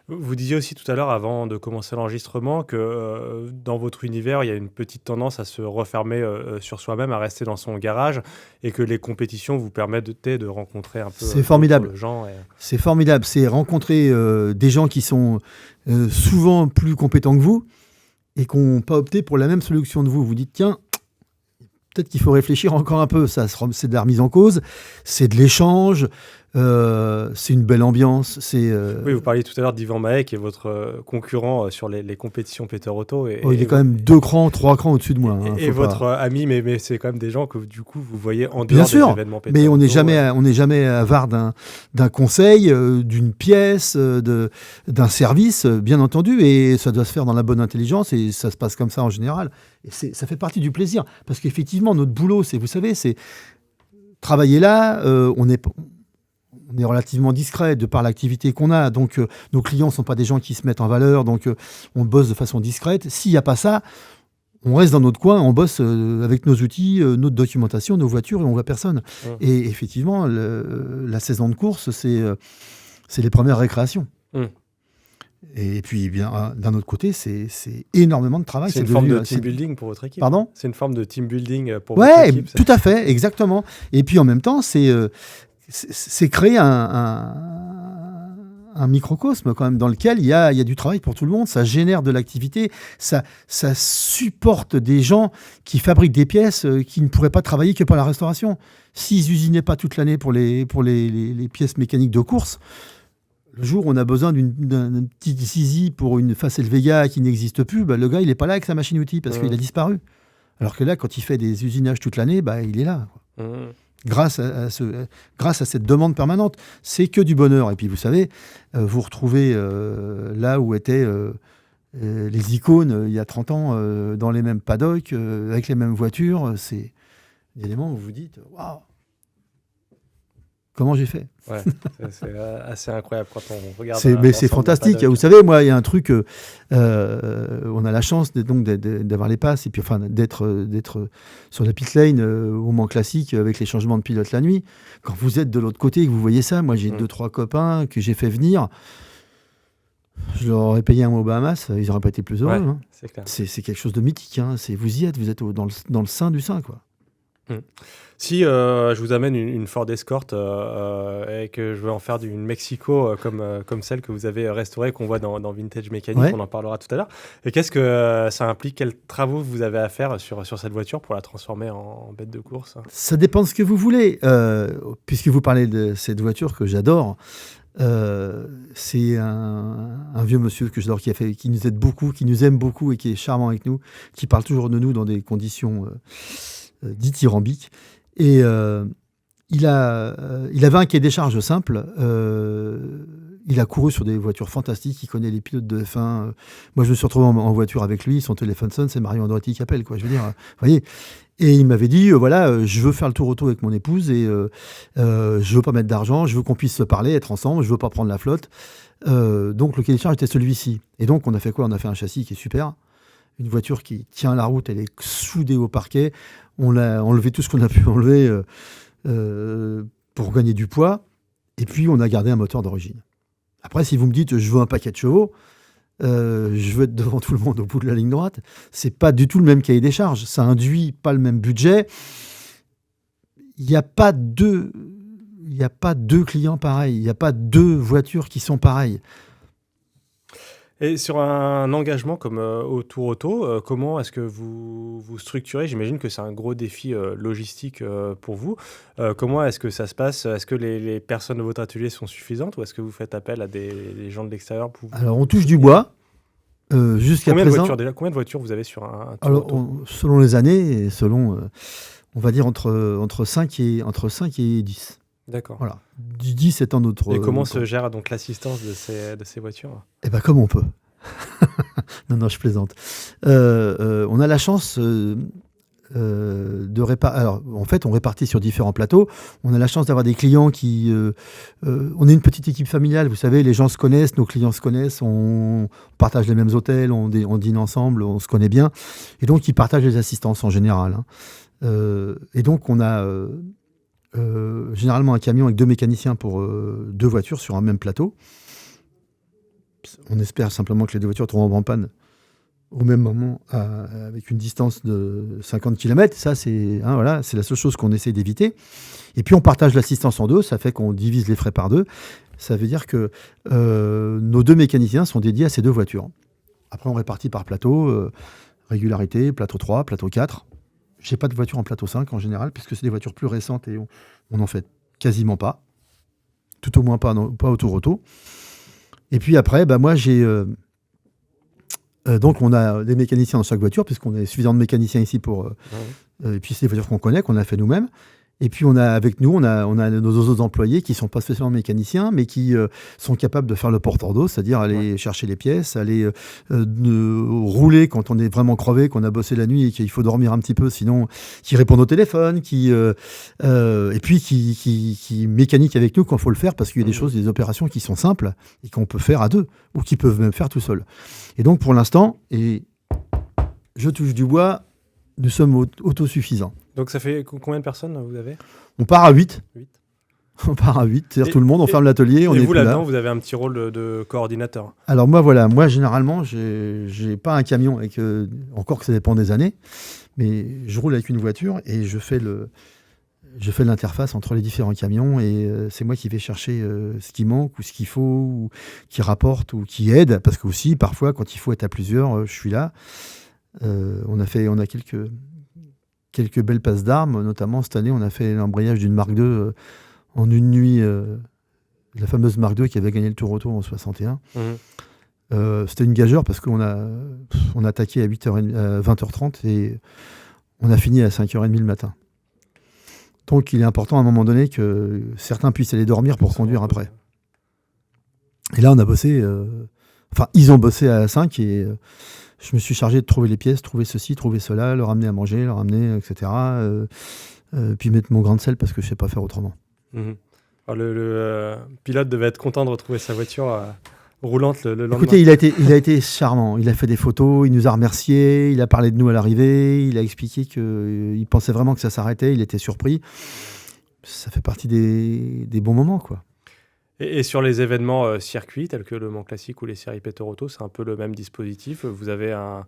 Vous disiez aussi tout à l'heure, avant de commencer l'enregistrement, que dans votre univers, il y a une petite tendance à se refermer sur soi-même, à rester dans son garage, et que les compétitions vous permettent de rencontrer un peu c'est formidable. D'autres gens. C'est formidable. C'est rencontrer des gens qui sont souvent plus compétents que vous et qui n'ont pas opté pour la même solution de vous. Vous dites, tiens, peut-être qu'il faut réfléchir encore un peu. C'est de la remise en cause, c'est de l'échange. C'est une belle ambiance. Oui, vous parliez tout à l'heure d'Yvan Mahé, qui est votre concurrent sur les compétitions Peter Otto. Il est quand même 2 crans, 3 crans au-dessus de moi. Et votre ami, mais c'est quand même des gens que du coup vous voyez en dehors des événements Peter mais on Otto. n'est jamais avare d'un conseil, d'une pièce, d'un service, bien entendu, et ça doit se faire dans la bonne intelligence, et ça se passe comme ça en général. Et ça fait partie du plaisir, parce qu'effectivement, notre boulot, vous savez, c'est travailler là, on est relativement discret de par l'activité qu'on a. Donc, nos clients ne sont pas des gens qui se mettent en valeur. Donc, on bosse de façon discrète. S'il n'y a pas ça, on reste dans notre coin, on bosse avec nos outils, notre documentation, nos voitures, et on ne voit personne. Et effectivement, la saison de course, c'est les premières récréations. Et puis, bien, d'un autre côté, c'est énormément de travail. C'est une forme de team building pour votre équipe. Pardon ? C'est une forme de team building pour votre équipe. Oui, tout à fait, exactement. Et puis, en même temps, c'est créer un microcosme quand même dans lequel il y a du travail pour tout le monde, ça génère de l'activité, ça supporte des gens qui fabriquent des pièces qui ne pourraient pas travailler que pour la restauration. S'ils usinaient pas toute l'année pour les pièces mécaniques de course, le jour où on a besoin d'un petit zizi pour une Facel Vega qui n'existe plus, le gars il n'est pas là avec sa machine-outil parce qu'il a disparu. Alors que là, quand il fait des usinages toute l'année, il est là. grâce à cette demande permanente. C'est que du bonheur. Et puis, vous savez, vous retrouvez là où étaient les icônes il y a 30 ans, dans les mêmes paddocks, avec les mêmes voitures. C'est des éléments où vous vous dites « Waouh, comment j'ai fait ?» Ouais, c'est assez incroyable quand on regarde. Mais c'est fantastique. Vous savez, moi, il y a un truc. On a la chance d'avoir les passes et puis enfin d'être sur la pit lane au moment classique avec les changements de pilote la nuit. Quand vous êtes de l'autre côté et que vous voyez ça, moi j'ai 2-3 copains que j'ai fait venir. Je leur aurais payé un mois aux Bahamas, ils n'auraient pas été plus heureux. Ouais, hein. c'est clair. C'est quelque chose de mythique. Hein. Vous y êtes, vous êtes dans le sein du sein, quoi. Si je vous amène une Ford Escort et que je veux en faire une Mexico comme celle que vous avez restaurée, qu'on voit dans Vintage Mécanique, Ouais. on en parlera tout à l'heure. Et qu'est-ce que ça implique? Quels travaux vous avez à faire sur cette voiture pour la transformer en bête de course? Ça dépend de ce que vous voulez. Puisque vous parlez de cette voiture que j'adore, c'est un vieux monsieur que j'adore qui nous aide beaucoup, qui nous aime beaucoup et qui est charmant avec nous, qui parle toujours de nous dans des conditions dithyrambiques. Et il avait un cahier des charges simple. Il a couru sur des voitures fantastiques. Il connaît les pilotes de F1. Moi, je me suis retrouvé en voiture avec lui. Son téléphone sonne, c'est Marion Andretti qui appelle, quoi. Je veux dire, vous voyez. Et il m'avait dit, voilà, je veux faire le tour auto avec mon épouse et je veux pas mettre d'argent, je veux qu'on puisse se parler, être ensemble, je veux pas prendre la flotte. Donc le cahier des charges était celui-ci. Et donc on a fait quoi? On a fait un châssis qui est super, une voiture qui tient la route, elle est soudée au parquet. On a enlevé tout ce qu'on a pu enlever pour gagner du poids. Et puis on a gardé un moteur d'origine. Après, si vous me dites, je veux un paquet de chevaux, je veux être devant tout le monde au bout de la ligne droite, c'est pas du tout le même cahier des charges. Ça induit pas le même budget. Il n'y a pas deux clients pareils. Il n'y a pas deux voitures qui sont pareilles. Et sur un engagement comme au Tour Auto, comment est-ce que vous structurez? J'imagine que c'est un gros défi logistique pour vous. Comment est-ce que ça se passe? Est-ce que les personnes de votre atelier sont suffisantes ou est-ce que vous faites appel à des gens de l'extérieur pour Alors, on touche du bois. Jusqu'à présent, combien de voitures vous avez sur un Tour alors, Auto? selon les années, et selon, on va dire entre 5 et 10. D'accord. Voilà. 10 étant notre... Et comment se gère donc l'assistance de ces voitures? Eh bien, comme on peut. Non, je plaisante. On a la chance de répartir. Alors, en fait, on répartit sur différents plateaux. On a la chance d'avoir des clients qui... on est une petite équipe familiale, vous savez, les gens se connaissent, nos clients se connaissent, on partage les mêmes hôtels, on dîne ensemble, on se connaît bien. Et donc, ils partagent les assistances en général. Hein. Et donc, on a... généralement un camion avec 2 mécaniciens pour 2 voitures sur un même plateau. On espère simplement que les 2 voitures tomberont en panne au même moment avec une distance de 50 km. Ça, c'est la seule chose qu'on essaie d'éviter. Et puis on partage l'assistance en 2, ça fait qu'on divise les frais par 2. Ça veut dire que nos 2 mécaniciens sont dédiés à ces 2 voitures. Après, on répartit par plateau, régularité, plateau 3, plateau 4. J'ai pas de voiture en plateau 5 en général, puisque c'est des voitures plus récentes et on n'en fait quasiment pas. Tout au moins pas au Tour Auto. Et puis après, moi j'ai... donc on a des mécaniciens dans chaque voiture, puisqu'on a suffisamment de mécaniciens ici pour... et puis c'est des voitures qu'on connaît, qu'on a fait nous-mêmes. Et puis on a nos autres employés qui ne sont pas spécialement mécaniciens, mais qui sont capables de faire le porteur d'eau, c'est-à-dire aller chercher les pièces, aller rouler quand on est vraiment crevé, qu'on a bossé la nuit et qu'il faut dormir un petit peu, sinon qui répondent au téléphone, et puis qui mécanique avec nous quand il faut le faire, parce qu'il y a des opérations qui sont simples et qu'on peut faire à 2, ou qui peuvent même faire tout seul. Et donc pour l'instant, et je touche du bois, nous sommes autosuffisants. Donc ça fait combien de personnes vous avez? On part à 8. 8. On part à 8, c'est-à-dire tout le monde, on ferme l'atelier, on est Et vous plus là-dedans, là. vous avez un petit rôle de coordinateur? Alors moi généralement, j'ai pas un camion avec, encore que ça dépend des années, mais je roule avec une voiture et je fais l'interface entre les différents camions et c'est moi qui vais chercher ce qui manque ou ce qu'il faut, ou qui rapporte ou qui aide, parce que aussi parfois quand il faut être à plusieurs, je suis là. On a quelques belles passes d'armes, notamment cette année on a fait l'embrayage d'une Mark II en une nuit, la fameuse Mark II qui avait gagné le Tour Auto en 61. C'était une gageure parce qu'on a attaqué à 20h30 et on a fini à 5h30 le matin. Donc, il est important à un moment donné que certains puissent aller dormir pour conduire après. Et là, on a bossé... ils ont bossé à 5 et je me suis chargé de trouver les pièces, trouver ceci, trouver cela, leur amener à manger, leur amener, etc. Puis mettre mon grain de sel parce que je ne sais pas faire autrement. Mmh. Alors le pilote devait être content de retrouver sa voiture roulante le lendemain. Écoutez, il a été charmant. Il a fait des photos, il nous a remerciés, il a parlé de nous à l'arrivée, il a expliqué qu'il pensait vraiment que ça s'arrêtait, il était surpris. Ça fait partie des bons moments, quoi. Et sur les événements circuits, tels que le Mans Classique ou les séries Peter Auto, c'est un peu le même dispositif. Vous avez un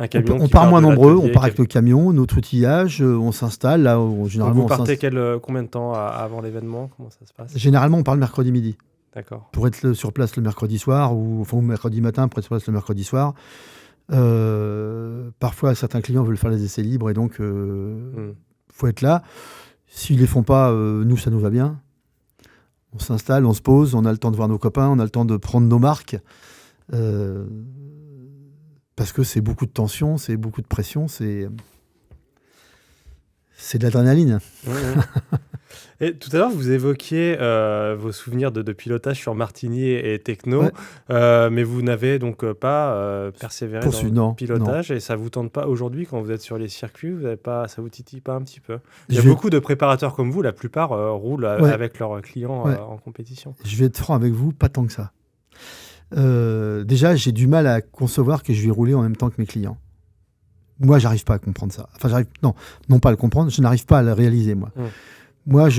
camion On qui part part moins de nombreux, on l'atelier, part avec le camion, notre outillage, on s'installe. Là, généralement, vous partez combien de temps avant l'événement? Comment ça se passe? Généralement, on part le mercredi midi. D'accord. Pour être sur place le mercredi soir, ou mercredi matin pour être sur place le mercredi soir. Parfois, certains clients veulent faire les essais libres et donc faut être là. S'ils les font pas, nous, ça nous va bien. On s'installe, on se pose, on a le temps de voir nos copains, on a le temps de prendre nos marques. Parce que c'est beaucoup de tension, c'est beaucoup de pression, c'est de l'adrénaline. Et tout à l'heure, vous évoquiez vos souvenirs de pilotage sur Martigny et Techno, mais vous n'avez donc pas persévéré dans le pilotage. Non. Et ça ne vous tente pas aujourd'hui quand vous êtes sur les circuits, ça ne vous titille pas un petit peu? Il y a beaucoup de préparateurs comme vous, la plupart roulent avec leurs clients en compétition. Je vais être franc avec vous, pas tant que ça. Déjà, j'ai du mal à concevoir que je vais rouler en même temps que mes clients. Moi, j'arrive pas à comprendre ça. Enfin, non pas à le comprendre, je n'arrive pas à le réaliser, moi. Moi,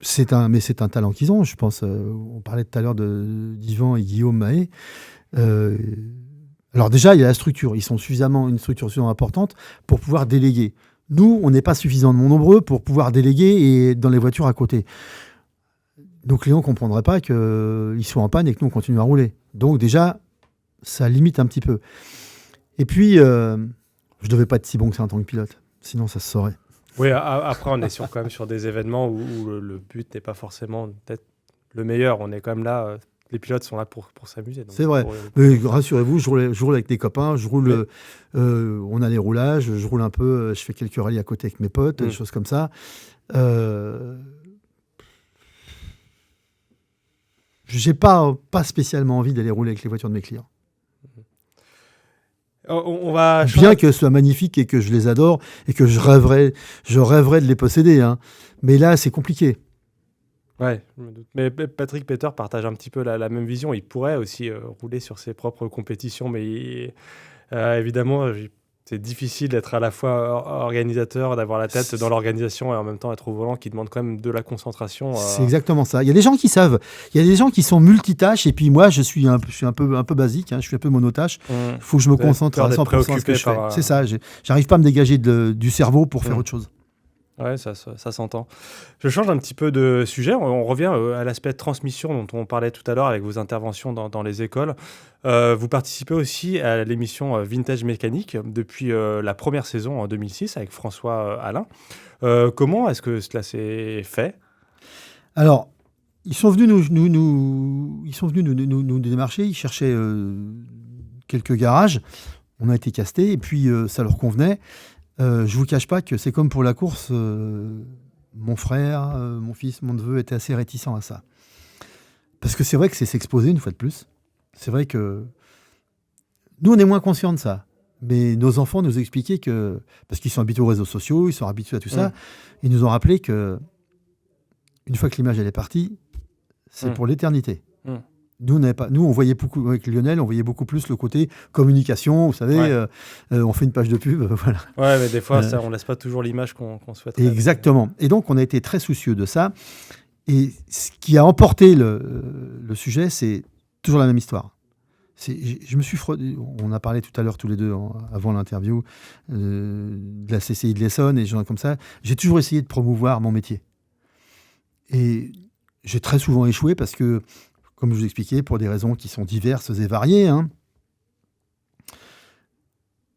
c'est un talent qu'ils ont, je pense. On parlait tout à l'heure d'Yvan et Guillaume Mahé. Alors déjà, il y a la structure. Ils sont une structure suffisamment importante pour pouvoir déléguer. Nous, on n'est pas suffisamment nombreux pour pouvoir déléguer et dans les voitures à côté. Nos clients ne comprendraient pas qu'ils soient en panne et que nous, on continue à rouler. Donc déjà, ça limite un petit peu. Et puis, je ne devais pas être si bon que ça en tant que pilote. Sinon, ça se saurait. Oui, après, on est quand même sur des événements où le but n'est pas forcément peut-être le meilleur. On est quand même là, les pilotes sont là pour s'amuser. C'est vrai. Mais rassurez-vous, je roule avec des copains, on a les roulages, je roule un peu, je fais quelques rallyes à côté avec mes potes, des choses comme ça. Je n'ai pas spécialement envie d'aller rouler avec les voitures de mes clients. Bien que ce soit magnifique et que je les adore et que je rêverais de les posséder. Hein. Mais là, c'est compliqué. Ouais, mais Patrick Peter partage un petit peu la même vision. Il pourrait aussi rouler sur ses propres compétitions, mais évidemment, c'est difficile d'être à la fois organisateur, d'avoir la tête dans l'organisation et en même temps être au volant, qui demande quand même de la concentration. C'est exactement ça. Il y a des gens qui savent. Il y a des gens qui sont multitâches et puis moi, je suis un peu basique. Hein, je suis un peu monotâche. Il faut que je me concentre à 100% sur ce que je fais. C'est ça. J'arrive pas à me dégager du cerveau pour faire autre chose. Ouais, ça s'entend. Je change un petit peu de sujet. On revient à l'aspect transmission dont on parlait tout à l'heure avec vos interventions dans les écoles. Vous participez aussi à l'émission Vintage Mécanique depuis la première saison en 2006 avec François Alain. Comment est-ce que cela s'est fait? Alors, ils sont venus nous démarcher. Ils cherchaient quelques garages. On a été castés et puis ça leur convenait. Je vous cache pas que c'est comme pour la course, mon frère, mon fils, mon neveu étaient assez réticents à ça. Parce que c'est vrai que c'est s'exposer une fois de plus. C'est vrai que nous, on est moins conscients de ça. Mais nos enfants nous expliquaient que, parce qu'ils sont habitués aux réseaux sociaux, ils sont habitués à tout ça, ils nous ont rappelé que une fois que l'image elle est partie, c'est pour l'éternité. Nous, on voyait beaucoup, avec Lionel, on voyait beaucoup plus le côté communication, vous savez, on fait une page de pub, voilà. Ouais, mais des fois, on ne laisse pas toujours l'image qu'on souhaiterait. Exactement. Et donc, on a été très soucieux de ça. Et ce qui a emporté le sujet, c'est toujours la même histoire. Je me suis frotté, on a parlé tout à l'heure tous les deux, avant l'interview, de la CCI de l'Essonne et des gens comme ça. J'ai toujours essayé de promouvoir mon métier. Et j'ai très souvent échoué parce que, comme je vous expliquais, pour des raisons qui sont diverses et variées, hein,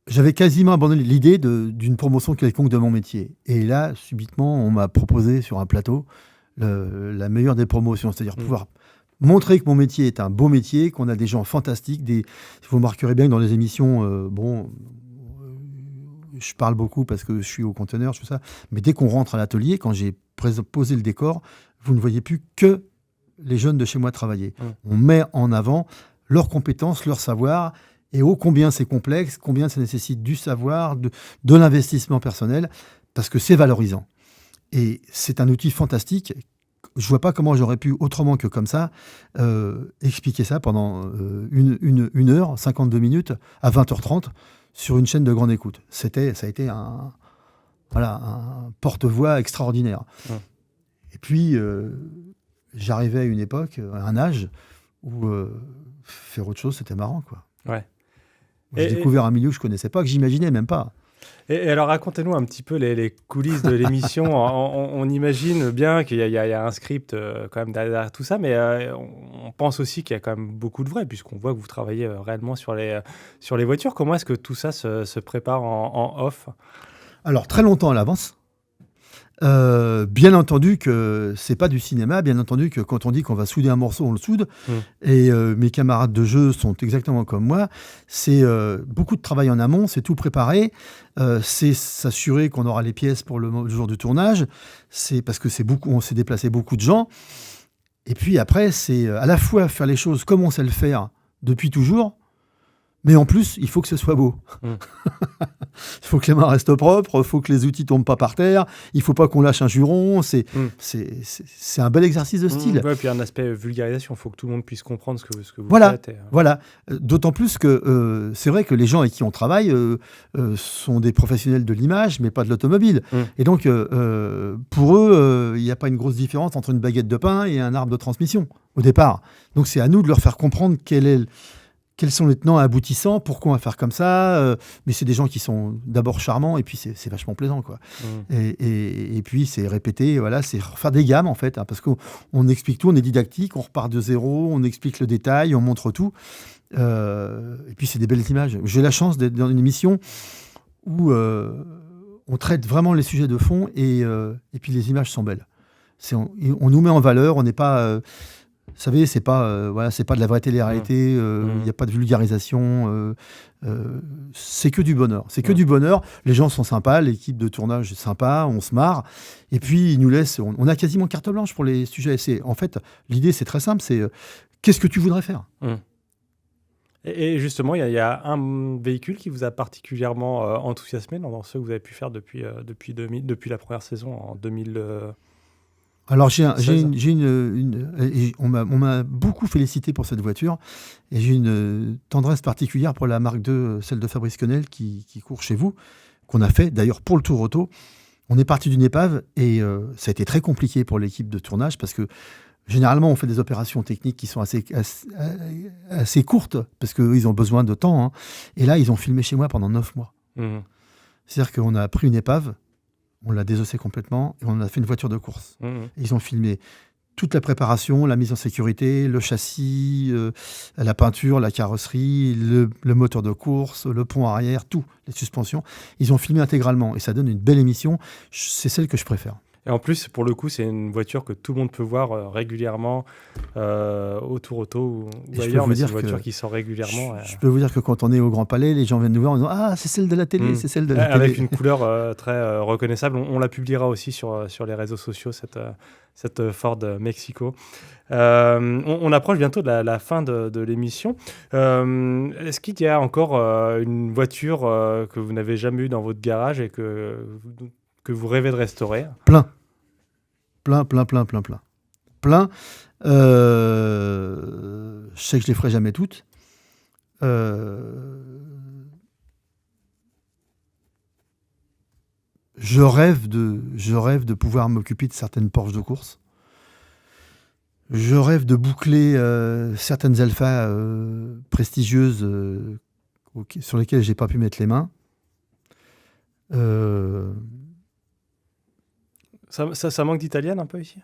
j'avais quasiment abandonné l'idée d'une promotion quelconque de mon métier. Et là, subitement, on m'a proposé sur un plateau la meilleure des promotions, c'est-à-dire pouvoir montrer que mon métier est un beau métier, qu'on a des gens fantastiques. Vous remarquerez bien que dans les émissions, je parle beaucoup parce que je suis au conteneur, tout ça. Mais dès qu'on rentre à l'atelier, quand j'ai posé le décor, vous ne voyez plus que les jeunes de chez moi travailler. On met en avant leurs compétences, leur savoir, et ô combien c'est complexe, combien ça nécessite du savoir, de l'investissement personnel, parce que c'est valorisant. Et c'est un outil fantastique. Je ne vois pas comment j'aurais pu, autrement que comme ça, expliquer ça pendant une heure, 52 minutes, à 20h30, sur une chaîne de grande écoute. Ça a été un porte-voix extraordinaire. Ouais. Et puis, j'arrivais à une époque, à un âge, où faire autre chose, c'était marrant, quoi. Ouais. J'ai découvert un milieu que je ne connaissais pas, que j'imaginais même pas. Et alors, racontez-nous un petit peu les coulisses de l'émission. On imagine bien qu'il y a un script quand même derrière tout ça, mais on pense aussi qu'il y a quand même beaucoup de vrai, puisqu'on voit que vous travaillez réellement sur les voitures. Comment est-ce que tout ça se prépare en off ? Alors, très longtemps à l'avance. Bien entendu que c'est pas du cinéma, bien entendu que quand on dit qu'on va souder un morceau, on le soude. Et mes camarades de jeu sont exactement comme moi. C'est beaucoup de travail en amont, c'est tout préparé. C'est s'assurer qu'on aura les pièces pour le jour du tournage. C'est parce que on s'est déplacé beaucoup de gens. Et puis après, c'est à la fois faire les choses comme on sait le faire depuis toujours, mais en plus, il faut que ce soit beau. Il faut que les mains restent propres, il faut que les outils tombent pas par terre, il faut pas qu'on lâche un juron. C'est un bel exercice de style. Ouais, puis un aspect vulgarisation, il faut que tout le monde puisse comprendre ce que vous faites. Voilà. D'autant plus que c'est vrai que les gens avec qui on travaille sont des professionnels de l'image, mais pas de l'automobile. Et donc, pour eux, il n'y a pas une grosse différence entre une baguette de pain et un arbre de transmission, au départ. Donc, c'est à nous de leur faire comprendre quels sont les tenants aboutissants, pourquoi on va faire comme ça. Mais c'est des gens qui sont d'abord charmants et puis c'est vachement plaisant, quoi. Et puis c'est répéter, voilà, c'est faire des gammes en fait, hein, parce qu'on explique tout, on est didactique, on repart de zéro, on explique le détail, on montre tout. Et puis c'est des belles images. J'ai la chance d'être dans une émission où on traite vraiment les sujets de fond et puis les images sont belles. On nous met en valeur, on n'est pas... Vous savez, c'est pas de la vraie télé-réalité, il n'y a pas de vulgarisation, c'est que du bonheur. C'est que du bonheur, les gens sont sympas, l'équipe de tournage est sympa, on se marre, et puis ils nous laissent, on a quasiment carte blanche pour les sujets. En fait, l'idée c'est très simple, c'est qu'est-ce que tu voudrais faire ? Et justement, il y a un véhicule qui vous a particulièrement enthousiasmé dans ceux que vous avez pu faire depuis la première saison en 2000. Alors, on m'a beaucoup félicité pour cette voiture et j'ai une tendresse particulière pour la Mark II, celle de Fabrice Quenel qui court chez vous, qu'on a fait d'ailleurs pour le Tour Auto. On est parti d'une épave et ça a été très compliqué pour l'équipe de tournage parce que généralement on fait des opérations techniques qui sont assez courtes parce qu'ils ont besoin de temps. Hein. Et là, ils ont filmé chez moi pendant 9 mois. C'est-à-dire qu'on a pris une épave, on l'a désossé complètement et on a fait une voiture de course. Ils ont filmé toute la préparation, la mise en sécurité, le châssis, la peinture, la carrosserie, le moteur de course, le pont arrière, tout, les suspensions. Ils ont filmé intégralement et ça donne une belle émission. C'est celle que je préfère. Et en plus, pour le coup, c'est une voiture que tout le monde peut voir régulièrement au Tour Auto ou ailleurs, mais c'est une voiture qui sort régulièrement. Je peux vous dire que quand on est au Grand Palais, les gens viennent nous voir en disant « Ah, c'est celle de la télé, c'est celle de la télé ». Avec une couleur très reconnaissable. On la publiera aussi sur les réseaux sociaux, cette Ford Mexico. On approche bientôt de la fin de l'émission. Est-ce qu'il y a encore une voiture que vous n'avez jamais eue dans votre garage et que vous rêvez de restaurer ? Plein. Je sais que je les ferai jamais toutes. Je rêve de pouvoir m'occuper de certaines Porsche de course. Je rêve de boucler certaines Alpha prestigieuses sur lesquelles j'ai pas pu mettre les mains. Ça manque d'italienne un peu ici ?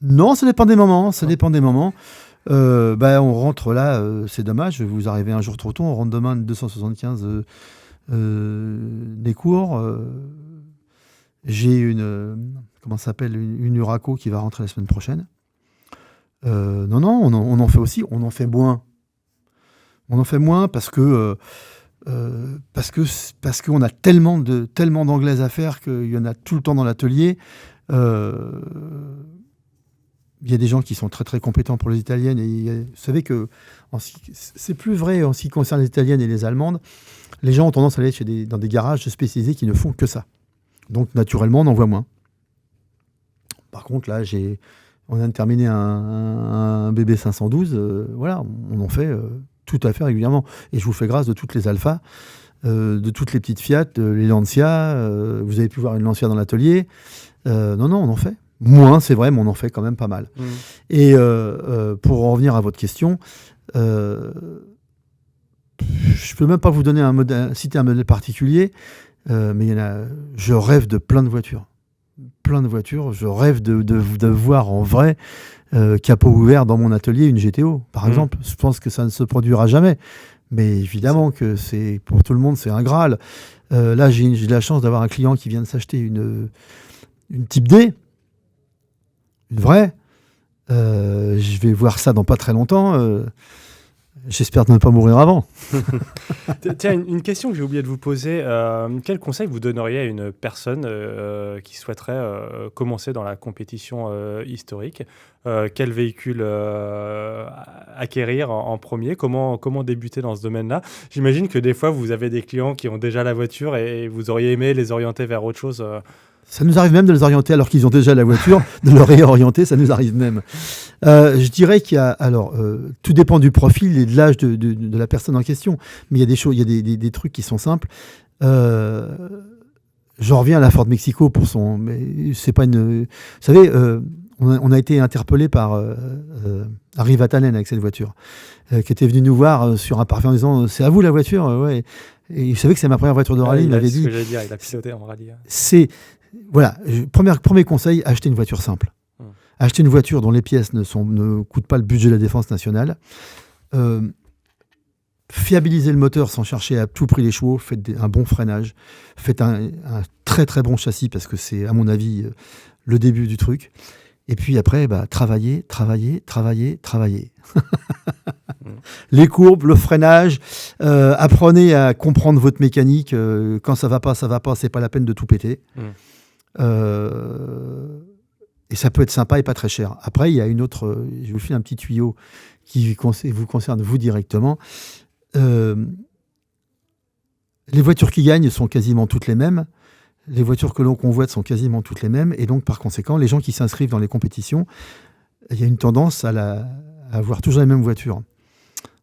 Non, ça dépend des moments. On rentre là, c'est dommage, vous arrivez un jour trop tôt, on rentre demain 275 des cours. J'ai une Uraco qui va rentrer la semaine prochaine. Non, on en fait aussi, on en fait moins. On en fait moins parce que parce qu'on a tellement d'anglaises à faire qu'il y en a tout le temps dans l'atelier. Il y a des gens qui sont très très compétents pour les italiennes. Vous savez que c'est plus vrai en ce qui concerne les italiennes et les allemandes. Les gens ont tendance à aller dans des garages spécialisés qui ne font que ça. Donc naturellement, on en voit moins. Par contre, là, on vient de terminer un BB 512. Voilà, on en fait tout à fait régulièrement. Et je vous fais grâce de toutes les Alphas, de toutes les petites Fiat, les Lancia. Vous avez pu voir une Lancia dans l'atelier. Non, on en fait. Moins, c'est vrai, mais on en fait quand même pas mal. Et pour en revenir à votre question, je peux même pas vous donner citer un modèle particulier, mais je rêve de plein de voitures. Plein de voitures. Je rêve de voir en vrai, capot ouvert dans mon atelier, une GTO, par exemple. Je pense que ça ne se produira jamais. Mais évidemment que pour tout le monde, c'est un Graal. Là, j'ai de la chance d'avoir un client qui vient de s'acheter une Type D. Une vraie. Je vais voir ça dans pas très longtemps. J'espère ne pas mourir avant. Tiens, une question que j'ai oublié de vous poser. Quel conseil vous donneriez à une personne qui souhaiterait commencer dans la compétition historique? Quel véhicule acquérir en premier? Comment débuter dans ce domaine-là? J'imagine que des fois, vous avez des clients qui ont déjà la voiture et vous auriez aimé les orienter vers autre chose. Ça nous arrive même de les orienter alors qu'ils ont déjà la voiture, de leur réorienter, ça nous arrive même. Je dirais qu'il y a, tout dépend du profil et de l'âge de la personne en question, mais il y a des choses, il y a des trucs qui sont simples. J'en reviens à la Ford Mexico mais c'est pas une, vous savez, on a été interpellé par Harry Vatanen avec cette voiture, qui était venu nous voir sur un parfait en disant c'est à vous la voiture, ouais. Et vous savez que c'est ma première voiture de rallye, il m'avait dit. C'est ce que j'allais dire, il a piloté en rallye. Voilà, premier conseil, achetez une voiture simple. Achetez une voiture dont les pièces ne coûtent pas le budget de la défense nationale. Fiabilisez le moteur sans chercher à tout prix les chevaux. Faites un bon freinage. Faites un très très bon châssis parce que c'est, à mon avis, le début du truc. Et puis après, travaillez. Les courbes, le freinage, apprenez à comprendre votre mécanique. Quand ça va pas, c'est pas la peine de tout péter. Et ça peut être sympa et pas très cher. Après, il y a une autre, je vous file un petit tuyau qui vous concerne vous directement. Les voitures qui gagnent sont quasiment toutes les mêmes. Les voitures que l'on convoite sont quasiment toutes les mêmes. Et donc, par conséquent, les gens qui s'inscrivent dans les compétitions, il y a une tendance à avoir toujours les mêmes voitures.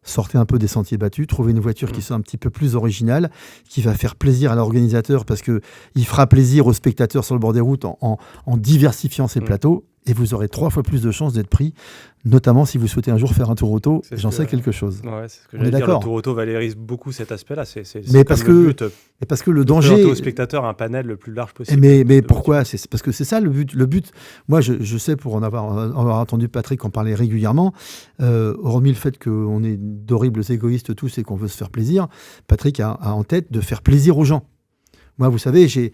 Sortez un peu des sentiers battus, trouvez une voiture qui soit un petit peu plus originale, qui va faire plaisir à l'organisateur parce qu'il fera plaisir aux spectateurs sur le bord des routes en diversifiant ses plateaux, et vous aurez 3 fois plus de chances d'être pris, notamment si vous souhaitez un jour faire un tour auto. J'en sais quelque chose. Ouais, c'est ce que j'allais dire. Le tour auto valorise beaucoup cet aspect-là. Mais parce que le danger... au spectateur un panel le plus large possible. Mais pourquoi? C'est parce que c'est ça le but. Le but, moi, je sais, pour en avoir entendu Patrick en parler régulièrement, hormis le fait qu'on est d'horribles égoïstes tous et qu'on veut se faire plaisir, Patrick a en tête de faire plaisir aux gens. Moi, vous savez, j'ai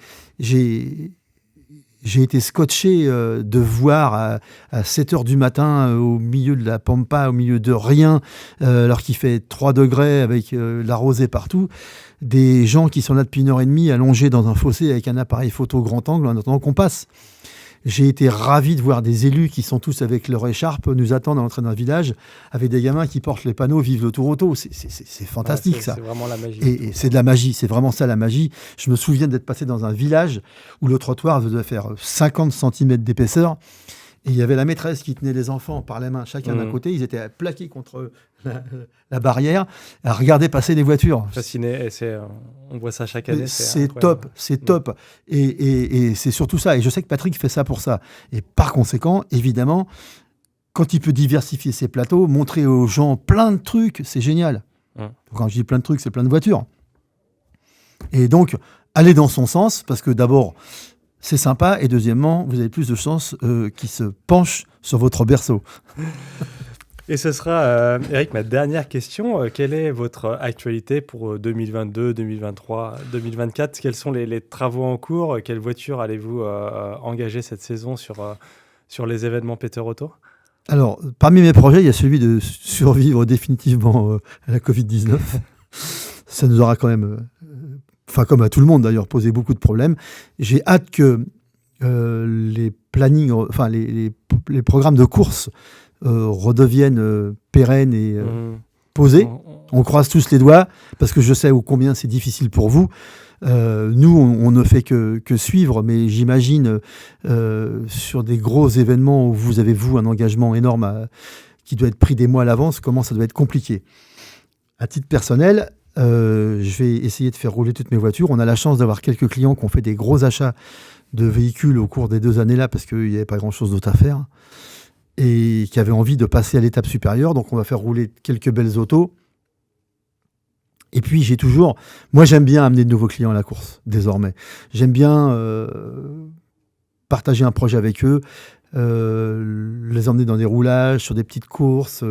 été scotché de voir à 7 h du matin, au milieu de la pampa, au milieu de rien, alors qu'il fait 3 degrés avec la rosée partout, des gens qui sont là depuis 1h30 allongés dans un fossé avec un appareil photo grand angle en attendant qu'on passe. J'ai été ravi de voir des élus qui sont tous avec leur écharpe, nous attendent à l'entrée d'un village, avec des gamins qui portent les panneaux « Vive le Tour Auto ». C'est fantastique, ça. C'est vraiment la magie. Et c'est de la magie, c'est vraiment ça la magie. Je me souviens d'être passé dans un village où le trottoir devait faire 50 cm d'épaisseur. Et il y avait la maîtresse qui tenait les enfants par les mains, chacun d'un côté. Ils étaient plaqués contre la barrière, à regarder passer les voitures. Fasciné, on voit ça chaque année. C'est top, c'est top. Et c'est surtout ça. Et je sais que Patrick fait ça pour ça. Et par conséquent, évidemment, quand il peut diversifier ses plateaux, montrer aux gens plein de trucs, c'est génial. Quand je dis plein de trucs, c'est plein de voitures. Et donc, aller dans son sens, parce que d'abord... c'est sympa, et deuxièmement, vous avez plus de chances qu'il se penche sur votre berceau. Et ce sera, Eric, ma dernière question. Quelle est votre actualité pour 2022, 2023, 2024 ? Quels sont les travaux en cours ? Quelle voiture allez-vous engager cette saison sur les événements Peter Auto ? Alors, parmi mes projets, il y a celui de survivre définitivement à la Covid-19. ça nous aura quand même, comme à tout le monde d'ailleurs, posé beaucoup de problèmes. J'ai hâte que les plannings, les programmes de course redeviennent pérennes et posés. On croise tous les doigts, parce que je sais combien c'est difficile pour vous. Nous, on ne fait que suivre, mais j'imagine sur des gros événements où vous avez, un engagement énorme qui doit être pris des mois à l'avance, comment ça doit être compliqué. À titre personnel, je vais essayer de faire rouler toutes mes voitures. On a la chance d'avoir quelques clients qui ont fait des gros achats de véhicules au cours des 2 années-là, parce qu'il n'y avait pas grand-chose d'autre à faire, et qui avaient envie de passer à l'étape supérieure. Donc on va faire rouler quelques belles autos. Et puis moi j'aime bien amener de nouveaux clients à la course, désormais. J'aime bien partager un projet avec eux, les emmener dans des roulages, sur des petites courses,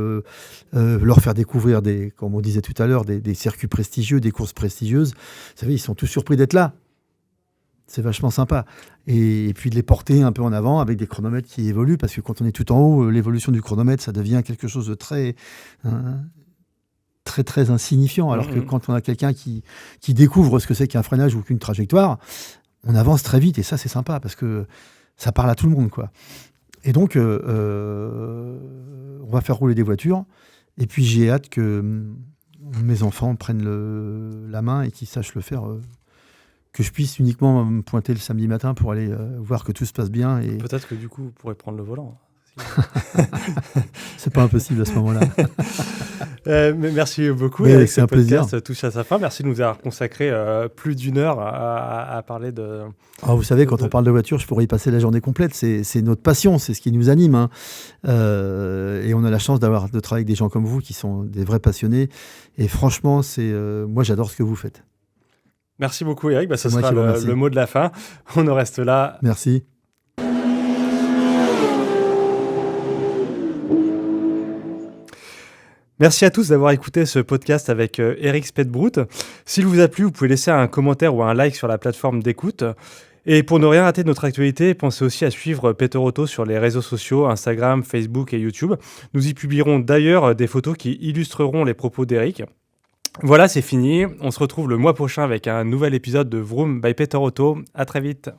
leur faire découvrir, comme on disait tout à l'heure, des circuits prestigieux, des courses prestigieuses. Vous savez, ils sont tous surpris d'être là. C'est vachement sympa. Et puis de les porter un peu en avant avec des chronomètres qui évoluent, parce que quand on est tout en haut, l'évolution du chronomètre, ça devient quelque chose de très insignifiant. Alors que quand on a quelqu'un qui découvre ce que c'est qu'un freinage ou qu'une trajectoire, on avance très vite, et ça, c'est sympa, parce que ça parle à tout le monde, quoi. Et donc, on va faire rouler des voitures, et puis j'ai hâte que mes enfants prennent la main et qu'ils sachent le faire, que je puisse uniquement me pointer le samedi matin pour aller voir que tout se passe bien. Et peut-être que du coup, vous pourrez prendre le volant. C'est pas impossible à ce moment-là. Merci beaucoup. Mais avec c'est un plaisir. Podcast touche à sa fin. Merci de nous avoir consacré plus d'1 heure à parler de... Alors vous savez, quand on parle de voiture, je pourrais y passer la journée complète. C'est notre passion, c'est ce qui nous anime. Hein. Et on a la chance de travailler avec des gens comme vous qui sont des vrais passionnés. Et franchement, moi, j'adore ce que vous faites. Merci beaucoup, Eric. Ce sera le mot de la fin. On en reste là. Merci. Merci à tous d'avoir écouté ce podcast avec Eric Spetbrout. S'il vous a plu, vous pouvez laisser un commentaire ou un like sur la plateforme d'écoute. Et pour ne rien rater de notre actualité, pensez aussi à suivre Peter Auto sur les réseaux sociaux, Instagram, Facebook et YouTube. Nous y publierons d'ailleurs des photos qui illustreront les propos d'Eric. Voilà, c'est fini. On se retrouve le mois prochain avec un nouvel épisode de Vroom by Peter Auto. À très vite.